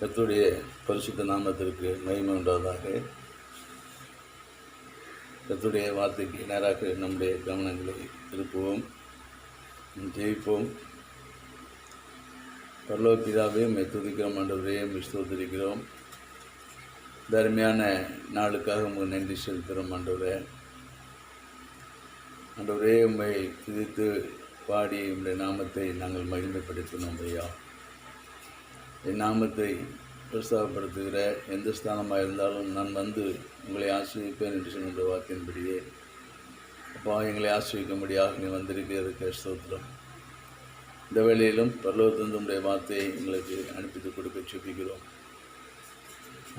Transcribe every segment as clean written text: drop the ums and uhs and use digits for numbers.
கர்த்தருடைய பரிசுத்த நாமத்திற்கு மகிமை உண்டாவதாக. கர்த்தருடைய வார்த்தைக்கு நேராக நம்முடைய கவனங்களை திருப்புவோம், ஜெயிப்போம். பரலோக பிதாவே, உம்மை துதிக்கிறோம் ஆண்டவரே, உம்மை ஸ்தோத்திரிக்கிறோம். இந்த அருமையான நாளுக்காக உங்களுக்கு நன்றி செலுத்துகிறோம் ஆண்டவரே. ஆண்டவரே, உம்மை துதித்து பாடி உம்முடைய நாமத்தை நாங்கள் மகிமைப்படுத்தினோம் ஐயா. என் நாமத்தை பிரஸ்தாபப்படுத்துகிற எந்த ஸ்தானமாக இருந்தாலும் நான் வந்து உங்களை ஆசிர்விப்பேன் என்று சொன்ன வாக்கின்படியே அப்பா, எங்களை ஆசிர்விக்கும்படியாக நீ வந்திருக்கிறதுக்கு ஸ்தோத்திரம். இந்த வேளையிலும் பரலோகத்திலிருந்து உம்முடைய வார்த்தையை எங்களுக்கு அனுப்பித்து கொடுக்க சொல்லிக்கிறோம்.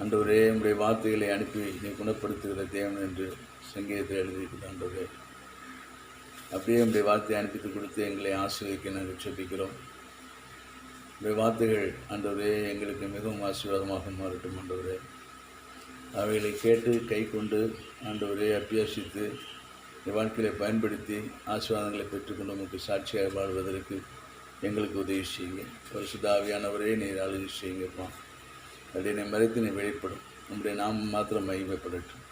ஆண்டவரே, உம்முடைய வார்த்தைகளை அனுப்பி நீ குணப்படுத்துகிற தேவன் என்று சங்கீதத்தை எழுதியிருக்கிறது ஆண்டவரே. அப்படியே உம்முடைய வார்த்தையை அனுப்பித்து கொடுத்து எங்களை ஆசிர்விக்க நாங்கள் சொல்லிக்கிறோம். இந்த வார்த்தைகள் ஆண்டவரே எங்களுக்கு மிகவும் ஆசீர்வாதமாக மாறட்டும் ஆண்டவரே. அவைகளை கேட்டு கை கொண்டு ஆண்டவரே அபியாசித்து வாழ்க்கையை பயன்படுத்தி ஆசீர்வாதங்களை பெற்றுக்கொண்டு உங்களுக்கு சாட்சியாக வாழ்வதற்கு எங்களுக்கு உதவி செய்யுங்க. பரிசுத்த ஆவியானவரே, நீர் ஆளுகை செய்யுங்கப்பா. அப்படியே நீ மறைத்து நீ வெளிப்படும், நம்முடைய நாமம் மாத்திரம் மகிமைப்படட்டும்.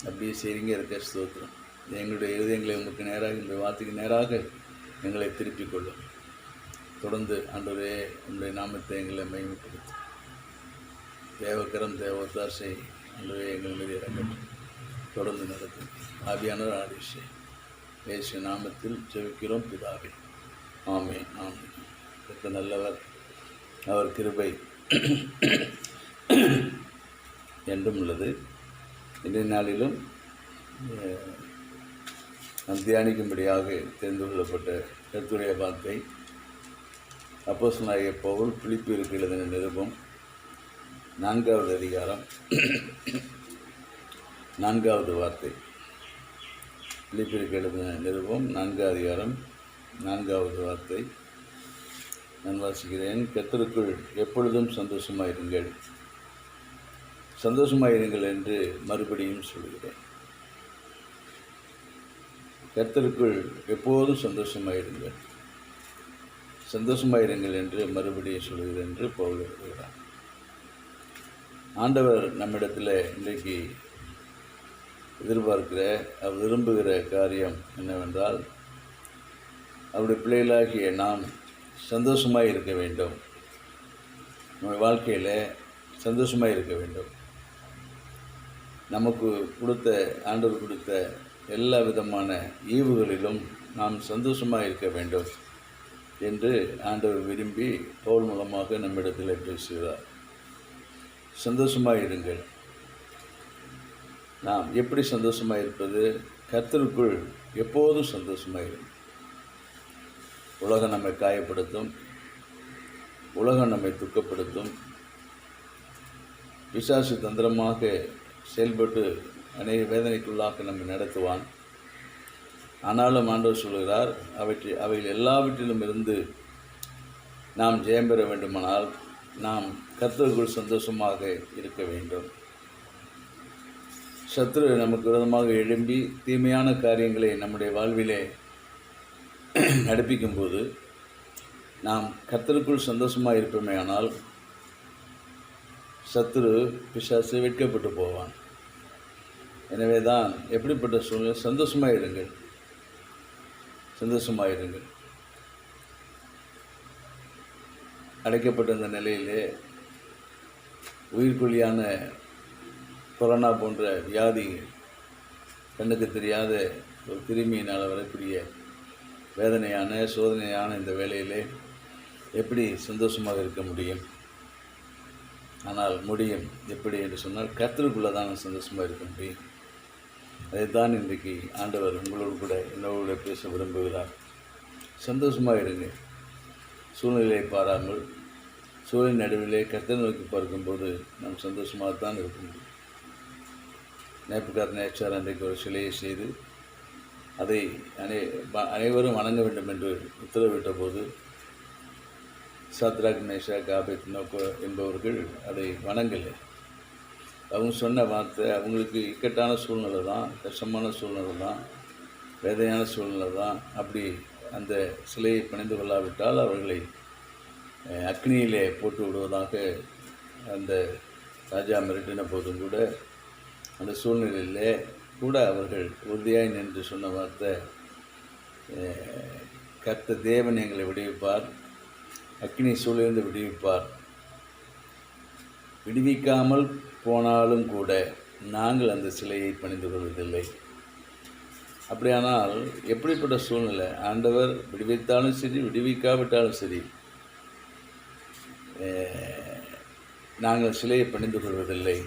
அப்படியே செய்யுங்க. இருக்க ஸ்தோத்திரம். எங்களுடைய இருதயங்களை உங்களுக்கு நேராக, இந்த வார்த்தைக்கு நேராக எங்களை திருப்பிக் கொள்ளும். தொடர்ந்து ஆண்டவரே உங்களுடைய நாமத்தை எங்களை மகிமைப்படுத்தும். தேவக்கரம் தேவதாசை ஆண்டவரே எங்கள் மீது இறங்கட்டும். தொடர்ந்து நடத்தும். ஆவியானவர் ஆதிஷை இயேசு நாமத்தில் ஜெபிக்கிறோம் பிதாவே, ஆமென். ஆமென். கர்த்தர் நல்லவர், அவர் கிருபை என்றும் உள்ளது. இன்றைய நாளிலும் நாம் தியானிக்கும்படியாக தெரிந்து கொள்ளப்பட்ட கர்த்தருடைய வார்த்தை அப்போஸ்தலனாகிய பவுல் பிலிப்பியருக்கு எழுதின நிருபம் 4வது அதிகாரம் 4வது வார்த்தை. பிலிப்பியருக்கு எழுதின நிருபம் 4வது அதிகாரம் 4வது வார்த்தை நான் வாசிக்கிறேன். கர்த்தருக்குள் எப்பொழுதும் சந்தோஷமாயிருங்கள், சந்தோஷமாயிருங்கள் என்று மறுபடியும் சொல்கிறேன். கர்த்தருக்குள் எப்போதும் சந்தோஷமாயிருங்கள், சந்தோஷமாயிருங்கள் என்று மறுபடியும் சொல்கிறேன் என்று பவுல் எழுதுகிறார். ஆண்டவர் நம்மிடத்தில் இன்றைக்கு எதிர்பார்க்கிற, அவர் விரும்புகிற காரியம் என்னவென்றால், அவருடைய பிள்ளைகளாகிய நாம் சந்தோஷமாக இருக்க வேண்டும். நம்ம வாழ்க்கையில் சந்தோஷமாக இருக்க வேண்டும். நமக்கு கொடுத்த, ஆண்டவர் கொடுத்த எல்லா விதமான ஈவுகளிலும் நாம் சந்தோஷமாக இருக்க வேண்டும் என்று ஆண்டவர் விரும்பி பவுல் மூலமாக நம்மிடத்தில் பேசுகிறார். சந்தோஷமாக இருங்கள். நாம் எப்படி சந்தோஷமாக இருப்பது? கர்த்தருக்குள் எப்போதும் சந்தோஷமாக இருங்கள். உலகம் நம்மை காயப்படுத்தும், உலகம் நம்மை துக்கப்படுத்தும், பிசாசு தந்திரமாக செயல்பட்டு அநேக வேதனைக்குள்ளாக நம்மை நடத்துவான். ஆனாலும் ஆண்டவர் சொல்கிறார், அவைகள் எல்லாவற்றிலும் இருந்து நாம் ஜெயம் பெற வேண்டுமானால் நாம் கர்த்தருக்குள் சந்தோஷமாக இருக்க வேண்டும். சத்ரு நமக்கு விரோதமாக எழும்பி தீமையான காரியங்களை நம்முடைய வாழ்விலே நடப்பிக்கும்போது நாம் கர்த்தருக்குள் சந்தோஷமாக இருப்போமே ஆனால் சத்ரு பிசாசு வெட்கப்பட்டு போவான். எனவே தான் எப்படிப்பட்ட சூழ்நிலை சந்தோஷமாக இருங்கள், சந்தோஷமாயிருங்கள். அடைக்கப்பட்ட இந்த நிலையிலே உயிர்கொல்லியான கொரோனா போன்ற வியாதி, கண்ணுக்கு தெரியாத ஒரு கிருமியினால் வரக்கூடிய வேதனையான சோதனையான இந்த வேளையிலே எப்படி சந்தோஷமாக இருக்க முடியும்? ஆனால் முடியும். எப்படி என்று சொன்னால் கர்த்தருக்குள்ளே தான் சந்தோஷமாக இருக்க முடியும். அதைத்தான் இன்றைக்கு ஆண்டவர் உங்களோடு கூட என்னோட பேச விரும்புகிறார். சந்தோஷமாக இருங்க. சூழ்நிலையை பாராமல் சூழ்நிலை நடுவிலே கர்த்தரை நோக்கி பார்க்கும்போது நாம் சந்தோஷமாகத்தான் இருக்க முடியும். நேப்புகாத்நேச்சார் அன்றைக்கு ஒரு சிலையை செய்து அதை அனைவரும் வணங்க வேண்டும் என்று உத்தரவிட்ட போது சாத்ராக், மேஷாக், ஆபேத்நேகோ என்பவர்கள் அதை வணங்கலை. அவங்க சொன்ன வார்த்தை, அவங்களுக்கு இக்கட்டான சூழ்நிலை தான், கஷ்டமான சூழ்நிலை தான், வேதனையான சூழ்நிலை தான். அப்படி அந்த சிலையை பணிந்து கொள்ளாவிட்டால் அவர்களை அக்னியிலே போட்டு விடுவதாக அந்த ராஜா மிரட்டின போதும் கூட அந்த சூழ்நிலையிலே கூட அவர்கள் உறுதியாய் நின்று சொன்ன வார்த்தை, கர்த்தர் தேவன் எங்களை விடுவிப்பார், அக்கினி சூழிலிருந்து விடுவிப்பார், விடுவிக்காமல் போனாலும் கூட நாங்கள் அந்த சிலையை பணிந்து கொள்வதில்லை. அப்படியானால் எப்படிப்பட்ட சூழ்நிலை, ஆண்டவர் விடுவித்தாலும் சரி விடுவிக்காவிட்டாலும் சரி நாங்கள் சிலையை பணிந்து கொள்வதில்லை.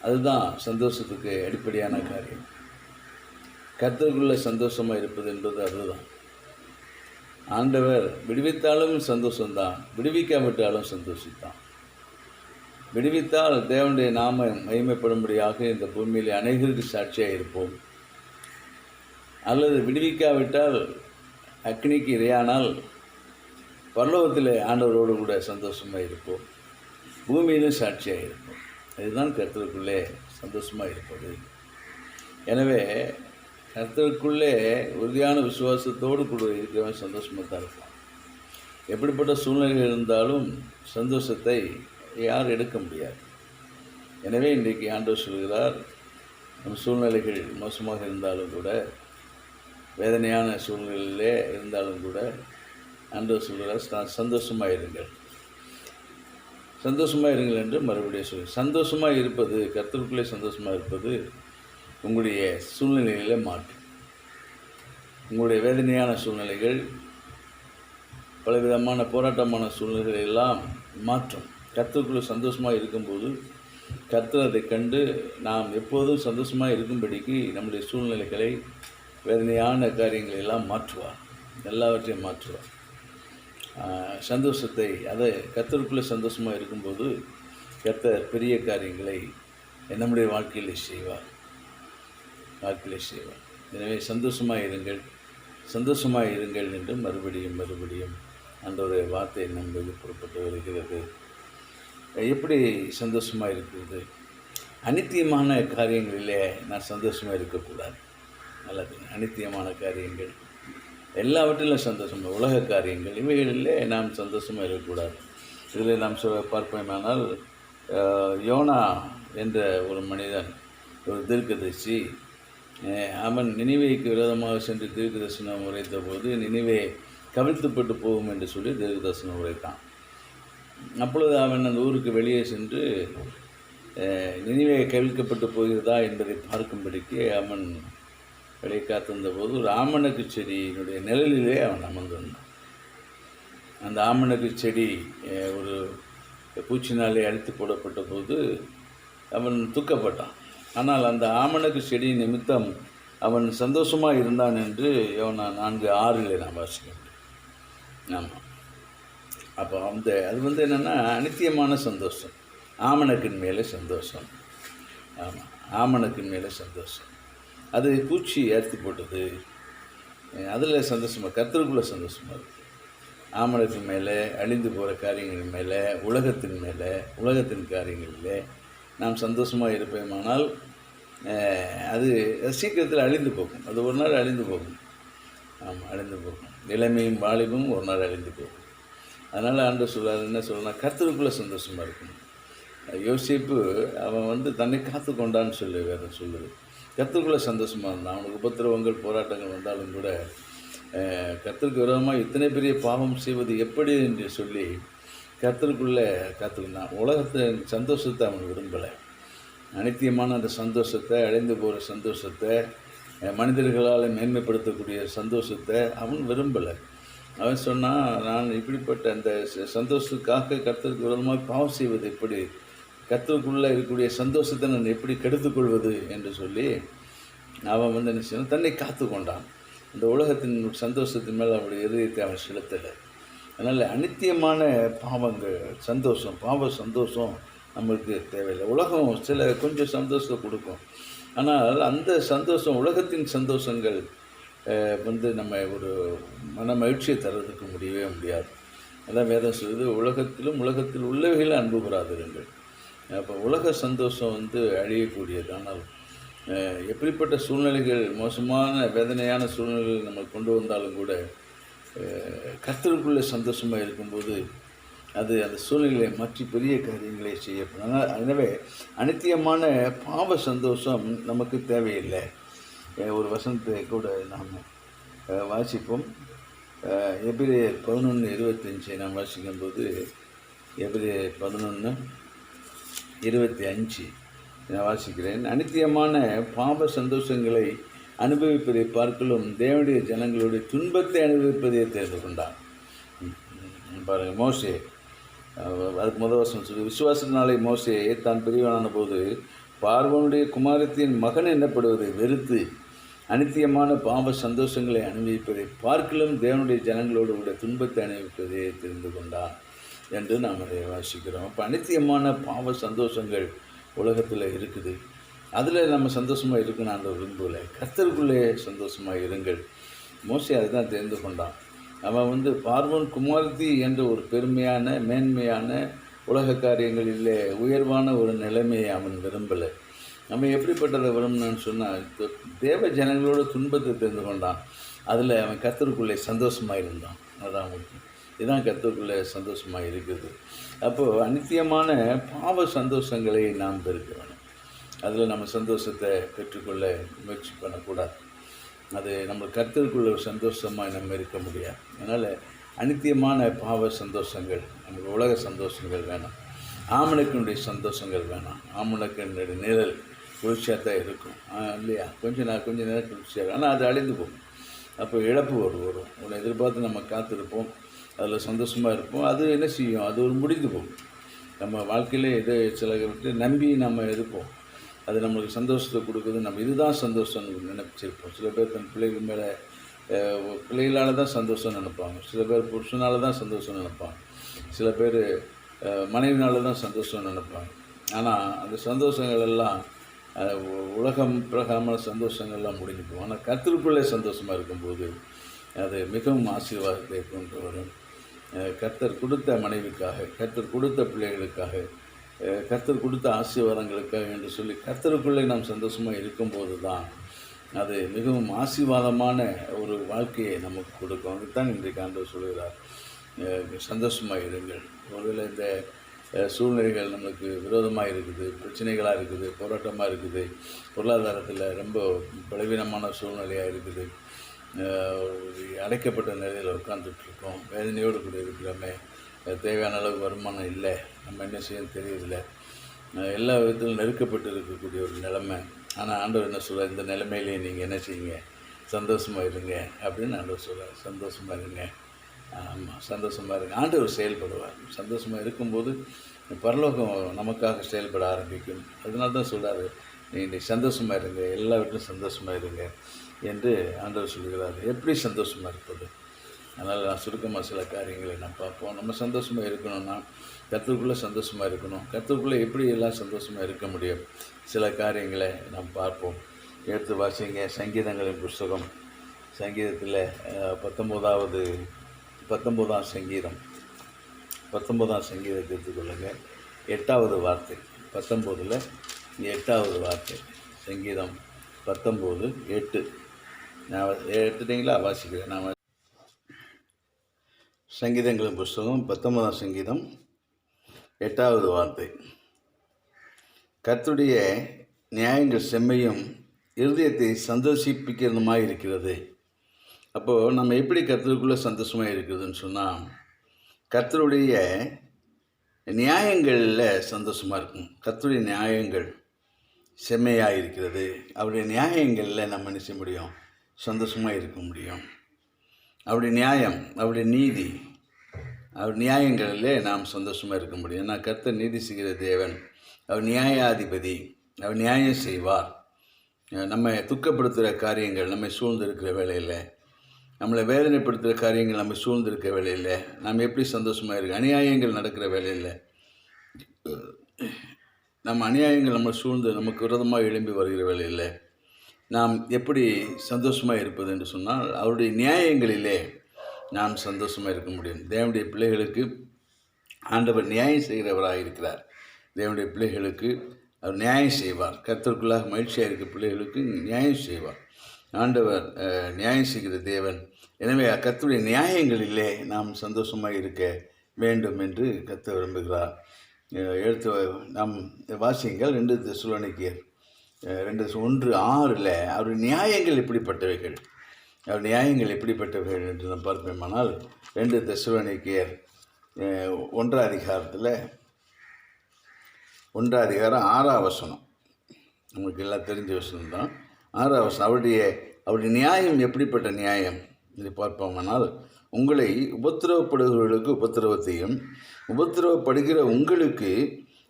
அதுதான் சந்தோஷத்துக்கு அடிப்படையான காரியம். கர்த்தருக்குள்ள சந்தோஷமாக இருப்பது என்பது அதுதான். ஆண்டவர் விடுவித்தாலும் சந்தோஷம்தான், விடுவிக்காவிட்டாலும் சந்தோஷம்தான். விடுவித்தால் தேவனுடைய நாமம் மகிமைப்படும்படியாக இந்த பூமியில் அநேகருக்கு சாட்சியாக இருப்போம். அல்லது விடுவிக்காவிட்டால் அக்னிக்கு இரையானால் பரலோகத்தில் ஆண்டவரோடு கூட சந்தோஷமாக இருப்போம், பூமியிலும் சாட்சியாக இருப்போம். இதுதான் கர்த்தருக்குள்ளே சந்தோஷமாக இருப்பது. எனவே கர்த்தருக்குள்ளே உறுதியான விசுவாசத்தோடு கூட இருக்கிறவன் சந்தோஷமாக தான் இருப்பான். எப்படிப்பட்ட சூழ்நிலைகள் இருந்தாலும் சந்தோஷத்தை யார் எடுக்க முடியாது. எனவே இன்றைக்கு ஆண்டவர் சொல்கிறார், நம் சூழ்நிலைகள் மோசமாக இருந்தாலும் கூட, வேதனையான சூழ்நிலையிலே இருந்தாலும் கூட ஆண்டவர் சொல்கிறார், சந்தோஷமாக இருங்கள், சந்தோஷமாக இருங்கள் என்று மறுபடியும் சொல்லி. சந்தோஷமாக இருப்பது, கர்த்தருக்குள்ளே சந்தோஷமாக இருப்பது உங்களுடைய சூழ்நிலைகளை மாற்றும். உங்களுடைய வேதனையான சூழ்நிலைகள், பலவிதமான போராட்டமான சூழ்நிலைகளை எல்லாம் மாற்றும். கர்த்தருக்குள்ளே சந்தோஷமாக இருக்கும்போது கர்த்தர் அதை கண்டு நாம் எப்போதும் சந்தோஷமாக இருக்கும்படிக்கு நம்முடைய சூழ்நிலைகளை, வேதனையான காரியங்களை எல்லாம் மாற்றுவார், எல்லாவற்றையும் மாற்றுவார். சந்தோஷத்தை, அதை கர்த்தருக்குள்ளே சந்தோஷமாக இருக்கும்போது கர்த்தர் பெரிய காரியங்களை நம்முடைய வாழ்க்கையிலே செய்வார். எனவே சந்தோஷமாக இருங்கள், சந்தோஷமாக இருங்கள் என்று மறுபடியும் அன்றைய வார்த்தை நம்மளுக்கு புறப்பட்டு வருகிறது. எப்படி சந்தோஷமாக இருக்கிறது? அநித்தியமான காரியங்களிலே நான் சந்தோஷமாக இருக்கக்கூடாது. நல்லது, அநித்தியமான காரியங்கள் எல்லாவற்றிலும் சந்தோஷமாக, உலக காரியங்கள் இவைகளிலே நாம் சந்தோஷமாக இருக்கக்கூடாது. இதில் நாம் பார்ப்போமானால், யோனா என்ற ஒரு மனிதன், ஒரு தீர்க்கதரிசி, அவன் நினிவேக்கு விரோதமாக சென்று தீர்க்க தரிசனம் உரைத்த போது நினிவே கவிழ்த்துப்பட்டு போகும் என்று சொல்லி தீர்க்க தரிசனம் உரைத்தான். அப்பொழுது அவன் அந்த ஊருக்கு வெளியே சென்று நினிவே கவிழ்க்கப்பட்டு போகிறதா என்பதை பார்க்கும்படிக்கு அவன் வெளியே காத்திருந்த போது ஒரு ஆமணக்கு செடியினுடைய நிழலிலே அவன் அமர்ந்திருந்தான். அந்த ஆமணக்கு செடி ஒரு பூச்சினாலே அழித்து போடப்பட்ட போது அவன் துக்கப்பட்டான். ஆனால் அந்த ஆமணக்கு செடி நிமித்தம் அவன் சந்தோஷமாக இருந்தான் என்று யோனா 4:6 நான் வாசிக்கிறேன். ஆமாம். அப்போ அது என்னென்னா அநித்தியமான சந்தோஷம், ஆமணக்கின் மேலே சந்தோஷம். ஆமாம், ஆமணக்கின் மேலே சந்தோஷம். அது பூச்சி ஏற்றி போட்டது, அதில் சந்தோஷமாக, கர்த்தருக்குள்ளே சந்தோஷமாக இருக்குது. ஆமணக்கு மேலே, அழிந்து போகிற காரியங்கள் மேலே, உலகத்தின் காரியங்களிலே நாம் சந்தோஷமாக இருப்போமானால் அது சீக்கிரத்தில் அழிந்து போகும். அது ஒரு நாள் அழிந்து போகும். ஆமாம், அழிந்து போகும். இளமையும் வாலிபமும் ஒரு நாள் அழிந்து போகும். அதனால் ஆண்டவர் சொல்கிறார், என்ன சொல்லணும்னா, கர்த்தருக்குள்ளே சந்தோஷமாக இருக்கணும். யோசேப்பு அவன் தன்னை காத்து கொண்டான்னு சொல்லி வேறு சொல்லுது. கர்த்தருக்குள்ளே சந்தோஷமாக இருந்தான். அவனுக்கு உபத்திரவங்கள், போராட்டங்கள் வந்தாலும் கூட கர்த்தருக்கு விரோதமாக இத்தனை பெரிய பாவம் செய்வது எப்படி என்று சொல்லி கர்த்தருக்குள்ளே காத்துக்கினான். உலகத்தின் சந்தோஷத்தை அவன் விரும்பலை. அநித்தியமான அந்த சந்தோஷத்தை, அழிந்து போகிற சந்தோஷத்தை, மனிதர்களால் மேன்மைப்படுத்தக்கூடிய சந்தோஷத்தை அவன் விரும்பலை. அவன் சொன்னான், நான் இப்படிப்பட்ட அந்த சந்தோஷத்துக்காக கர்த்தருக்கு விரோதமாக பாவம் செய்வது எப்படி, கர்த்தருக்குள்ளே இருக்கக்கூடிய சந்தோஷத்தை நான் எப்படி கெடுத்துக்கொள்வது என்று சொல்லி அவன் என்ன செய்யணும், தன்னை காத்து கொண்டான். இந்த உலகத்தின் சந்தோஷத்தின் மேலே அவனுடைய இதயத்தை அவன் செலுத்தலை. அதனால் அநித்தியமான பாவங்கள், பாவ சந்தோஷம் நம்மளுக்கு தேவையில்லை. உலகம் கொஞ்சம் சந்தோஷத்தை கொடுக்கும். ஆனால் அந்த சந்தோஷம், உலகத்தின் சந்தோஷங்கள் நம்ம ஒரு மன மகிழ்ச்சியை தர்றதுக்கு முடியவே முடியாது. அதான் வேதம் சொல்லுது, உலகத்தில் உள்ளவைகளை அன்பு கூறாதிருங்கள். அப்போ உலக சந்தோஷம் அழியக்கூடியது. ஆனால் எப்படிப்பட்ட சூழ்நிலைகள், மோசமான வேதனையான சூழ்நிலைகள் நம்ம கொண்டு வந்தாலும் கூட கர்த்தருக்குள்ளே சந்தோஷமாக இருக்கும்போது அது அந்த சூழ்நிலையை மாற்றி பெரிய காரியங்களை செய்யப்படும். எனவே அநித்தியமான பாவ சந்தோஷம் நமக்கு தேவையில்லை. ஒரு வசனத்தை கூட நாம் வாசிப்போம். எபிரேயர் 11:25 நாம் வாசிக்கும்போது, எபிரேயர் 11:25 நான் வாசிக்கிறேன். அநித்தியமான பாவ சந்தோஷங்களை அனுபவிப்பதை பார்க்கலும் தேவனுடைய ஜனங்களுடைய துன்பத்தை அனுபவிப்பதை தெரிந்து கொண்டார். பாருங்கள், மோசே அதுக்கு முதல் வருஷம் சொல்லி, விசுவாசத்தினாலே மோசே தான் பெரியவனான போது பார்வோனுடைய குமாரத்தின் மகன் என்னப்படுவதை வெறுத்து அநித்தியமான பாவ சந்தோஷங்களை அனுபவிப்பதை பார்க்கலும் தேவனுடைய ஜனங்களோடு கூட துன்பத்தை அனுபவிப்பதை தெரிந்து கொண்டான் என்று நாம் அதை வாசிக்கிறோம். அப்போ அநித்தியமான பாவ சந்தோஷங்கள் உலகத்தில் இருக்குது. அதில் நம்ம சந்தோஷமாக இருக்கணும் அந்த விரும்பலை. கர்த்தருக்குள்ளே சந்தோஷமாக இருங்கள். மோசே அதுதான் தெரிந்து கொண்டான். அவன் பார்வோன் குமாரத்தி என்ற ஒரு பெருமையான மேன்மையான உலக காரியங்களில் உயர்வான ஒரு நிலைமையை அவன் விரும்பலை. நம்ம எப்படிப்பட்டதை விரும்பினான்னு சொன்னால், தேவ ஜனங்களோட துன்பத்தை தெரிந்து கொண்டான். அதில் அவன் கர்த்தருக்குள்ளே சந்தோஷமாக இருந்தான். அதான் முக்கியம். இதுதான் கர்த்தருக்குள்ளே சந்தோஷமாக இருக்குது. அப்போது அநித்தியமான பாவ சந்தோஷங்களை நாம் பெருக்க வேணும். அதில் நம்ம சந்தோஷத்தை பெற்றுக்கொள்ள முயற்சி பண்ணக்கூடாது. அது நம்ம கர்த்தருக்குள்ள ஒரு சந்தோஷமாக நம்ம இருக்க முடியாது. அதனால் அநித்தியமான பாவ சந்தோஷங்கள், நமக்கு உலக சந்தோஷங்கள் வேணாம். ஆமணக்கினுடைய சந்தோஷங்கள் வேணாம். ஆமணக்கினுடைய நிழல் குளிர்ச்சியாக தான் இருக்கும் இல்லையா? கொஞ்ச நேரம் குளிர்ச்சியாக, ஆனால் அது அழிந்து போகும். அப்போ இழப்பு வரும். உன்னை எதிர்பார்த்து நம்ம காத்திருப்போம், அதில் சந்தோஷமாக இருப்போம். அது என்ன செய்யும்? அது ஒரு முடிந்து போகும். நம்ம வாழ்க்கையில் இதை சிலருக்கு நம்பி நம்ம இருப்போம். அது நம்மளுக்கு சந்தோஷத்தை கொடுக்குது. நம்ம இதுதான் சந்தோஷம்னு நினைச்சிருப்போம். சில பேர் தன் பிள்ளைகள் மேலே பிள்ளைகளால் தான் சந்தோஷம் நினைப்பாங்க. சில பேர் புருஷனால் தான் சந்தோஷம் நினைப்பாங்க. சில பேர் மனைவினால தான் சந்தோஷம் நினைப்பாங்க. ஆனால் அந்த சந்தோஷங்கள் எல்லாம் உலகம் பிரகாரமான சந்தோஷங்கள்லாம் முடிஞ்சு போகும். ஆனால் கர்த்தருக்குள்ளே சந்தோஷமாக இருக்கும்போது அது மிகவும் ஆசீர்வாதத்தை கொண்டு வரும். கர்த்தர் கொடுத்த மனைவிக்காக, கர்த்தர் கொடுத்த பிள்ளைகளுக்காக, கர்த்தர் கொடுத்த ஆசீர்வாதங்களுக்காக என்று சொல்லி கர்த்தருக்குள்ளே நாம் சந்தோஷமாக இருக்கும்போது தான் அது மிகவும் ஆசீர்வாதமான ஒரு வாழ்க்கையை நமக்கு கொடுக்கும். அதுதான் இன்றைக்கு ஆண்டவர் சொல்கிறார், சந்தோஷமாக இருங்கள். ஒருவேளை இந்த சூழ்நிலைகள் நமக்கு விரோதமாக இருக்குது, பிரச்சனைகளாக இருக்குது, போராட்டமாக இருக்குது, பொருளாதாரத்தில் ரொம்ப பலவீனமான சூழ்நிலையாக இருக்குது, அடைக்கப்பட்ட நிலையில் உட்காந்துட்ருக்கோம், வேதனையோடு கூட இருக்கிறோமே, தேவையான அளவு வருமானம் இல்லை, நம்ம என்ன செய்யணும் தெரியதில்லை, எல்லா விதத்திலும் நெருக்கப்பட்டு இருக்கக்கூடிய ஒரு நிலைமை. ஆனால் ஆண்டவர் என்ன சொல்கிறார்? இந்த நிலைமையிலே நீங்கள் என்ன செய்யுங்க? சந்தோஷமாக இருங்க அப்படின்னு ஆண்டவர் சொல்கிறார். சந்தோஷமாக இருங்க. ஆமாம், சந்தோஷமாக இருங்க. ஆண்டவர் செயல்படுவார். சந்தோஷமாக இருக்கும்போது பரலோகம் நமக்காக செயல்பட ஆரம்பிக்கும். அதனால தான் சொல்கிறார், நீங்கள் சந்தோஷமாக இருங்க, எல்லாவற்றும் சந்தோஷமாக இருங்க என்று ஆண்டவர் சொல்கிறார். எப்படி சந்தோஷமாக இருப்பது? அதனால் நான் சுருக்கமாக சில காரியங்களை நான் பார்ப்போம். நம்ம சந்தோஷமாக இருக்கணும்னா கர்த்தருக்குள்ளே சந்தோஷமாக இருக்கணும். கர்த்தருக்குள்ளே எப்படி எல்லாம் சந்தோஷமாக இருக்க முடியும்? சில காரியங்களை நாம் பார்ப்போம். எடுத்து வாசிங்க. சங்கீதங்களின் புஸ்தகம், சங்கீதத்தில் 19ஆம் சங்கீதம், 19ஆம் சங்கீதத்தை எடுத்துக்கொள்ளுங்கள். 8வது வார்த்தை, 19ல் 8வது வார்த்தை, சங்கீதம் 19:8. நான் எடுத்துட்டிங்களா? வாசிக்கிறேன். நான் சங்கீதங்களின் புஸ்தகம் 19ஆம் சங்கீதம் 8வது வார்த்தை. கர்த்தருடைய நியாயங்கள் செம்மையும் இருதயத்தை சந்தோஷிப்பிக்கிறதுமாக இருக்கிறது. அப்போது நம்ம எப்படி கர்த்தருக்குள்ளே சந்தோஷமாக இருக்கிறதுன்னு சொன்னால், கர்த்தருடைய நியாயங்களில் சந்தோஷமாக இருக்கும். கர்த்தருடைய நியாயங்கள் செம்மையாக இருக்கிறது. அவருடைய நியாயங்களில் நம்ம என்ன செய்ய முடியும்? சந்தோஷமாக இருக்க முடியும். அவருடைய நியாயம், அவருடைய நீதி, அவர் நியாயங்களிலே நாம் சந்தோஷமாக இருக்க முடியும். ஏன்னா கர்த்தர் நீதி செய்கிற தேவன், அவர் நியாயாதிபதி, அவர் நியாயம் செய்வார். நம்ம துக்கப்படுத்துகிற காரியங்கள் நம்மை சூழ்ந்திருக்கிற வேளையில், நம்மளை வேதனைப்படுத்துகிற காரியங்கள் நம்ம சூழ்ந்திருக்கிற வேளையில் நாம் எப்படி சந்தோஷமாக இருக்கு? அநியாயங்கள் நடக்கிற வேளையில், நம்ம அநியாயங்கள் நம்ம சூழ்ந்து நமக்கு விரோதமாக எழும்பி வருகிற வேளையில் நாம் எப்படி சந்தோஷமாக இருப்பது என்று சொன்னால், அவருடைய நியாயங்களிலே நாம் சந்தோஷமாக இருக்க முடியும். தேவனுடைய பிள்ளைகளுக்கு ஆண்டவர் நியாயம் செய்கிறவராக இருக்கிறார். தேவனுடைய பிள்ளைகளுக்கு அவர் நியாயம் செய்வார். கர்த்தருக்குள்ளாக மகிழ்ச்சியாக இருக்கிற பிள்ளைகளுக்கு நியாயம் செய்வார். ஆண்டவர் நியாயம் செய்கிற தேவன். எனவே கர்த்தருடைய நியாயங்களிலே நாம் சந்தோஷமாக இருக்க வேண்டும் என்று கர்த்தர் விரும்புகிறார். எடுத்து நாம் வாசியுங்கள் 2 தெசலோனிக்கேயர் 2:1-6 அவருடைய நியாயங்கள் எப்படிப்பட்டவைகள், அவர் நியாயங்கள் எப்படிப்பட்டவைகள் என்று நாம் பார்ப்போமானால் 2 தெசலோனிக்கேயர் 1 அதிகாரத்தில் 1 அதிகாரம் 6 வசனம், நமக்கு எல்லாம் தெரிஞ்ச வசனம் தான். 6 வசனம், அவருடைய நியாயம் எப்படிப்பட்ட நியாயம் என்று பார்ப்போமானால், உங்களை உபத்திரவப்படுகிறவர்களுக்கு உபத்திரவத்தையும் உபத்திரவப்படுகிற உங்களுக்கு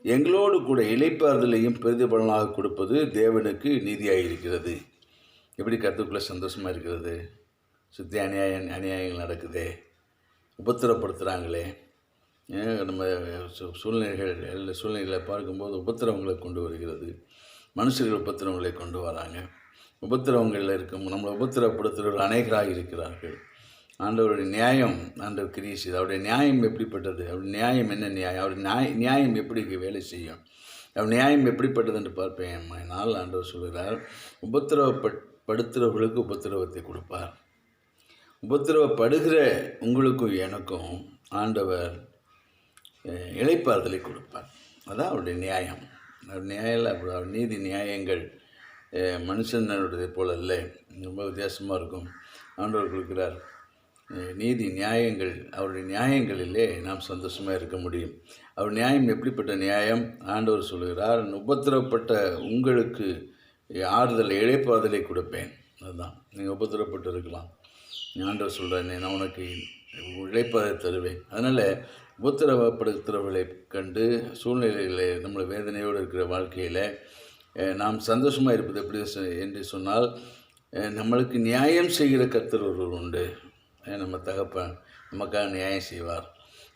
எங்களோடு கூட இளைப்பாறுதலையும் பிரதிபலனாக கொடுப்பது தேவனுக்கு நீதியாக இருக்கிறது. எப்படி கர்த்தருக்குள்ளே சந்தோஷமாக இருக்கிறது? சுற்றி அநியாயங்கள் நடக்குதே, உபத்திரப்படுத்துகிறாங்களே, நம்ம சூழ்நிலைகளை பார்க்கும்போது உபத்திரவங்களை கொண்டு வருகிறது. மனுஷர்கள் உபத்திரவங்களை கொண்டு வராங்க. உபத்திரவங்களில் இருக்கும் நம்மளை உபத்திரப்படுத்துகிறவர்கள் அநேகராக இருக்கிறார்கள். ஆண்டவருடைய நியாயம் ஆண்டவர் கிரியை செய்து, அவருடைய நியாயம் எப்படிப்பட்டது, அவருடைய நியாயம் என்ன நியாயம், அவருடைய நியாயம் எப்படி வேலை செய்யும், அவர் நியாயம் எப்படிப்பட்டது என்று பார்ப்பேன். ஆண்டவர் சொல்கிறார், உபத்திரவப்படுத்துகிறவர்களுக்கு உபத்திரவத்தை கொடுப்பார். உபத்திரவப்படுகிற உங்களுக்கும் எனக்கும் ஆண்டவர் இளைப்பாறுதலை கொடுப்பார். அதான் அவருடைய நியாயம். அவர் நியாயம் அப்படி, அவர் நீதி நியாயங்கள் மனுஷனுடைய போல இல்லை, ரொம்ப வித்தியாசமாக இருக்கும். ஆண்டவர் கொடுக்கிறார் நீதி நியாயங்கள். அவருடைய நியாயங்களிலே நாம் சந்தோஷமாக இருக்க முடியும். அவர் நியாயம் எப்படிப்பட்ட நியாயம்? ஆண்டவர் சொல்கிறார், உபத்திரப்பட்ட உங்களுக்கு ஆறுதலை இளைப்பாறுதலை கொடுப்பேன். அதுதான், நீங்கள் உபத்திரப்பட்டு இருக்கலாம், ஆண்டவர் சொல்கிறேன், நான் உனக்கு இளைப்பாறுதலை தருவேன். அதனால் உபத்திரவப்படுத்துகிறவர்களை கண்டு சூழ்நிலையில் நம்மளை வேதனையோடு இருக்கிற வாழ்க்கையில் நாம் சந்தோஷமாக இருப்பது எப்படி என்று சொன்னால், நம்மளுக்கு நியாயம் செய்கிற கர்த்தர் ஒருவர் உண்டு. நம்ம தகப்பன் நமக்காக நியாயம் செய்வார்.